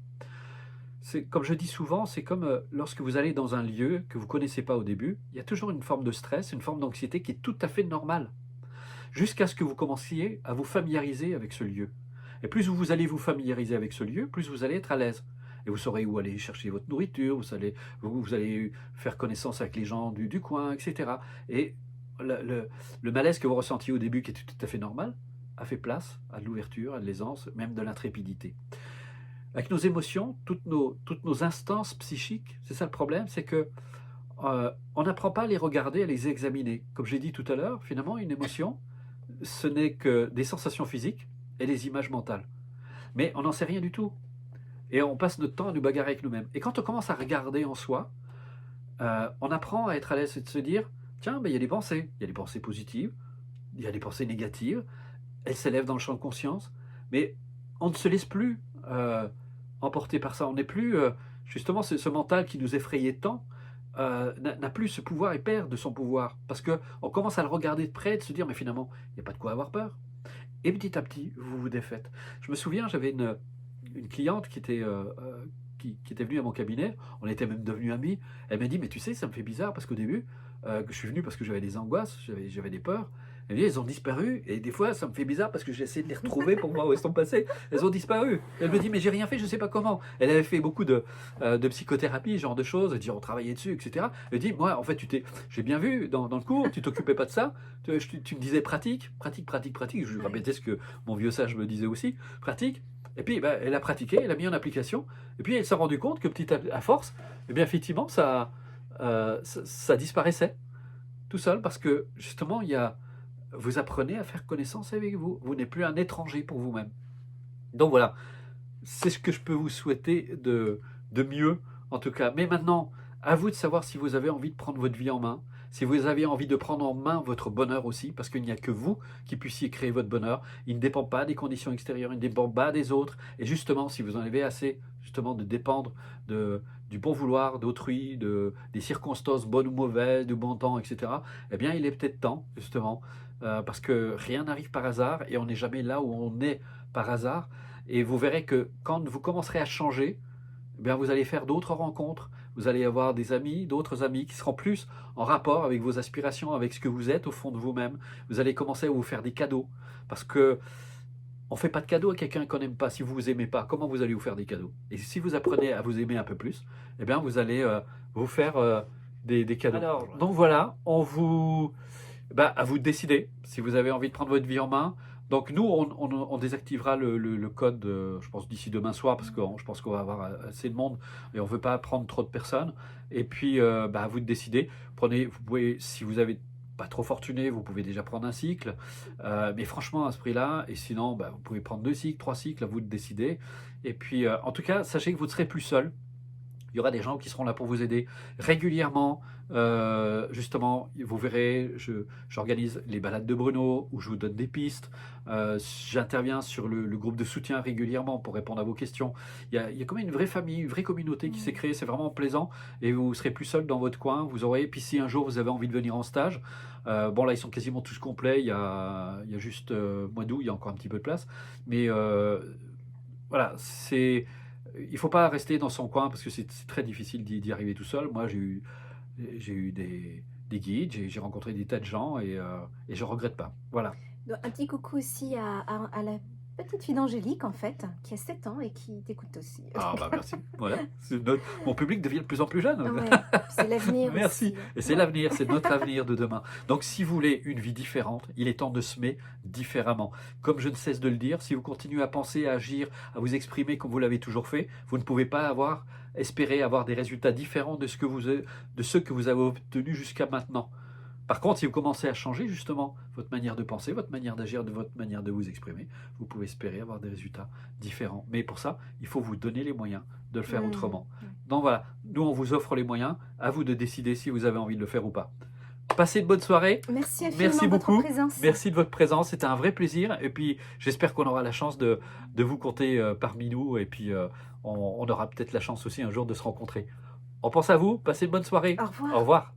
Comme je dis souvent, c'est comme lorsque vous allez dans un lieu que vous ne connaissez pas au début, il y a toujours une forme de stress, une forme d'anxiété qui est tout à fait normale, jusqu'à ce que vous commenciez à vous familiariser avec ce lieu. Et plus vous allez vous familiariser avec ce lieu, plus vous allez être à l'aise. et vous saurez où aller chercher votre nourriture, vous allez faire connaissance avec les gens du coin, etc. Et le malaise que vous ressentiez au début, qui était tout à fait normal, a fait place à de l'ouverture, à de l'aisance, même de l'intrépidité. Avec nos émotions, toutes nos instances psychiques, c'est ça le problème, c'est que on n'apprend pas à les regarder, à les examiner. Comme j'ai dit tout à l'heure, finalement, une émotion, ce n'est que des sensations physiques et des images mentales. Mais on n'en sait rien du tout. Et on passe notre temps à nous bagarrer avec nous-mêmes. Et quand on commence à regarder en soi, on apprend à être à l'aise et de se dire, tiens, il y a des pensées. Il y a des pensées positives, il y a des pensées négatives. Elles s'élèvent dans le champ de conscience. Mais on ne se laisse plus emporter par ça. On n'est plus, justement, ce mental qui nous effrayait tant, n'a plus ce pouvoir et perd de son pouvoir. Parce qu'on commence à le regarder de près et de se dire, mais finalement, il n'y a pas de quoi avoir peur. Et petit à petit, vous vous défaites. Je me souviens, j'avais une cliente qui était venue à mon cabinet, on était même devenus amis. Elle m'a dit, mais tu sais, ça me fait bizarre parce qu'au début, que je suis venu parce que j'avais des angoisses, j'avais des peurs. Elle me dit, elles ont disparu, et des fois, ça me fait bizarre parce que j'essaie de les retrouver pour voir où elles sont passées. Elles ont disparu. Elle me dit, mais j'ai rien fait, je ne sais pas comment. Elle avait fait beaucoup de psychothérapie, ce genre de choses. Elle dit, on travaillait dessus, etc. Elle dit, moi, en fait, j'ai bien vu dans le cours, tu t'occupais pas de ça. Tu me disais pratique. Je répétais ce que mon vieux sage me disait aussi, pratique. Et puis, elle a pratiqué, elle a mis en application. Et puis, elle s'est rendue compte que à force, eh bien, effectivement, ça disparaissait tout seul parce que, justement, vous apprenez à faire connaissance avec vous. Vous n'êtes plus un étranger pour vous-même. Donc voilà, c'est ce que je peux vous souhaiter de mieux, en tout cas. Mais maintenant, à vous de savoir si vous avez envie de prendre votre vie en main, si vous avez envie de prendre en main votre bonheur aussi, parce qu'il n'y a que vous qui puissiez créer votre bonheur. Il ne dépend pas des conditions extérieures, il ne dépend pas des autres. Et justement, si vous en avez assez, justement, de dépendre du bon vouloir d'autrui, des circonstances bonnes ou mauvaises, du bon temps, etc., eh bien, il est peut-être temps, justement, parce que rien n'arrive par hasard et on n'est jamais là où on est par hasard. Et vous verrez que quand vous commencerez à changer, eh bien, vous allez faire d'autres rencontres, vous allez avoir des amis, d'autres amis qui seront plus en rapport avec vos aspirations, avec ce que vous êtes au fond de vous-même. Vous allez commencer à vous faire des cadeaux, parce que on ne fait pas de cadeaux à quelqu'un qu'on n'aime pas. Si vous ne vous aimez pas, comment vous allez vous faire des cadeaux? Et si vous apprenez à vous aimer un peu plus, eh bien, vous allez vous faire des cadeaux. Alors, donc voilà, à vous de décider si vous avez envie de prendre votre vie en main. Donc nous, on désactivera le code, je pense, d'ici demain soir, parce que je pense qu'on va avoir assez de monde et on ne veut pas prendre trop de personnes. Et puis, à vous de décider. Vous pouvez, si vous avez pas trop fortuné, vous pouvez déjà prendre un cycle. Mais franchement, à ce prix-là, et sinon, vous pouvez prendre 2 cycles, 3 cycles, à vous de décider. Et puis, en tout cas, sachez que vous ne serez plus seul. Il y aura des gens qui seront là pour vous aider régulièrement. Justement, vous verrez, j'organise les balades de Bruno où je vous donne des pistes. J'interviens sur le groupe de soutien régulièrement pour répondre à vos questions. Il y a comme une vraie famille, une vraie communauté qui s'est créée. C'est vraiment plaisant et vous serez plus seul dans votre coin. Vous aurez, puis si un jour vous avez envie de venir en stage, bon là ils sont quasiment tous complets. Il y a juste mois d'août, il y a encore un petit peu de place. Mais voilà, il ne faut pas rester dans son coin parce que c'est très difficile d'y arriver tout seul. Moi, j'ai eu des guides, j'ai rencontré des tas de gens et je ne regrette pas. Voilà.
Donc, un petit coucou aussi à la petite fille d'Angélique, en fait, qui a 7 ans et qui t'écoute aussi.
Ah, merci. Voilà. Mon public devient de plus en plus jeune.
Ouais, c'est l'avenir.
Merci.
Aussi.
Et c'est l'avenir, c'est notre avenir de demain. Donc, si vous voulez une vie différente, il est temps de semer différemment. Comme je ne cesse de le dire, si vous continuez à penser, à agir, à vous exprimer comme vous l'avez toujours fait, vous ne pouvez pas espérer avoir des résultats différents de ceux que vous avez obtenus jusqu'à maintenant. Par contre, si vous commencez à changer justement votre manière de penser, votre manière d'agir, votre manière de vous exprimer, vous pouvez espérer avoir des résultats différents. Mais pour ça, il faut vous donner les moyens de le faire autrement. Donc voilà, nous on vous offre les moyens, à vous de décider si vous avez envie de le faire ou pas. Passez une bonne soirée.
Merci infiniment
beaucoup.
De votre présence.
Merci de votre présence, c'était un vrai plaisir. Et puis j'espère qu'on aura la chance de vous compter parmi nous. Et puis on aura peut-être la chance aussi un jour de se rencontrer. On pense à vous, passez une bonne soirée.
Au revoir.
Au revoir.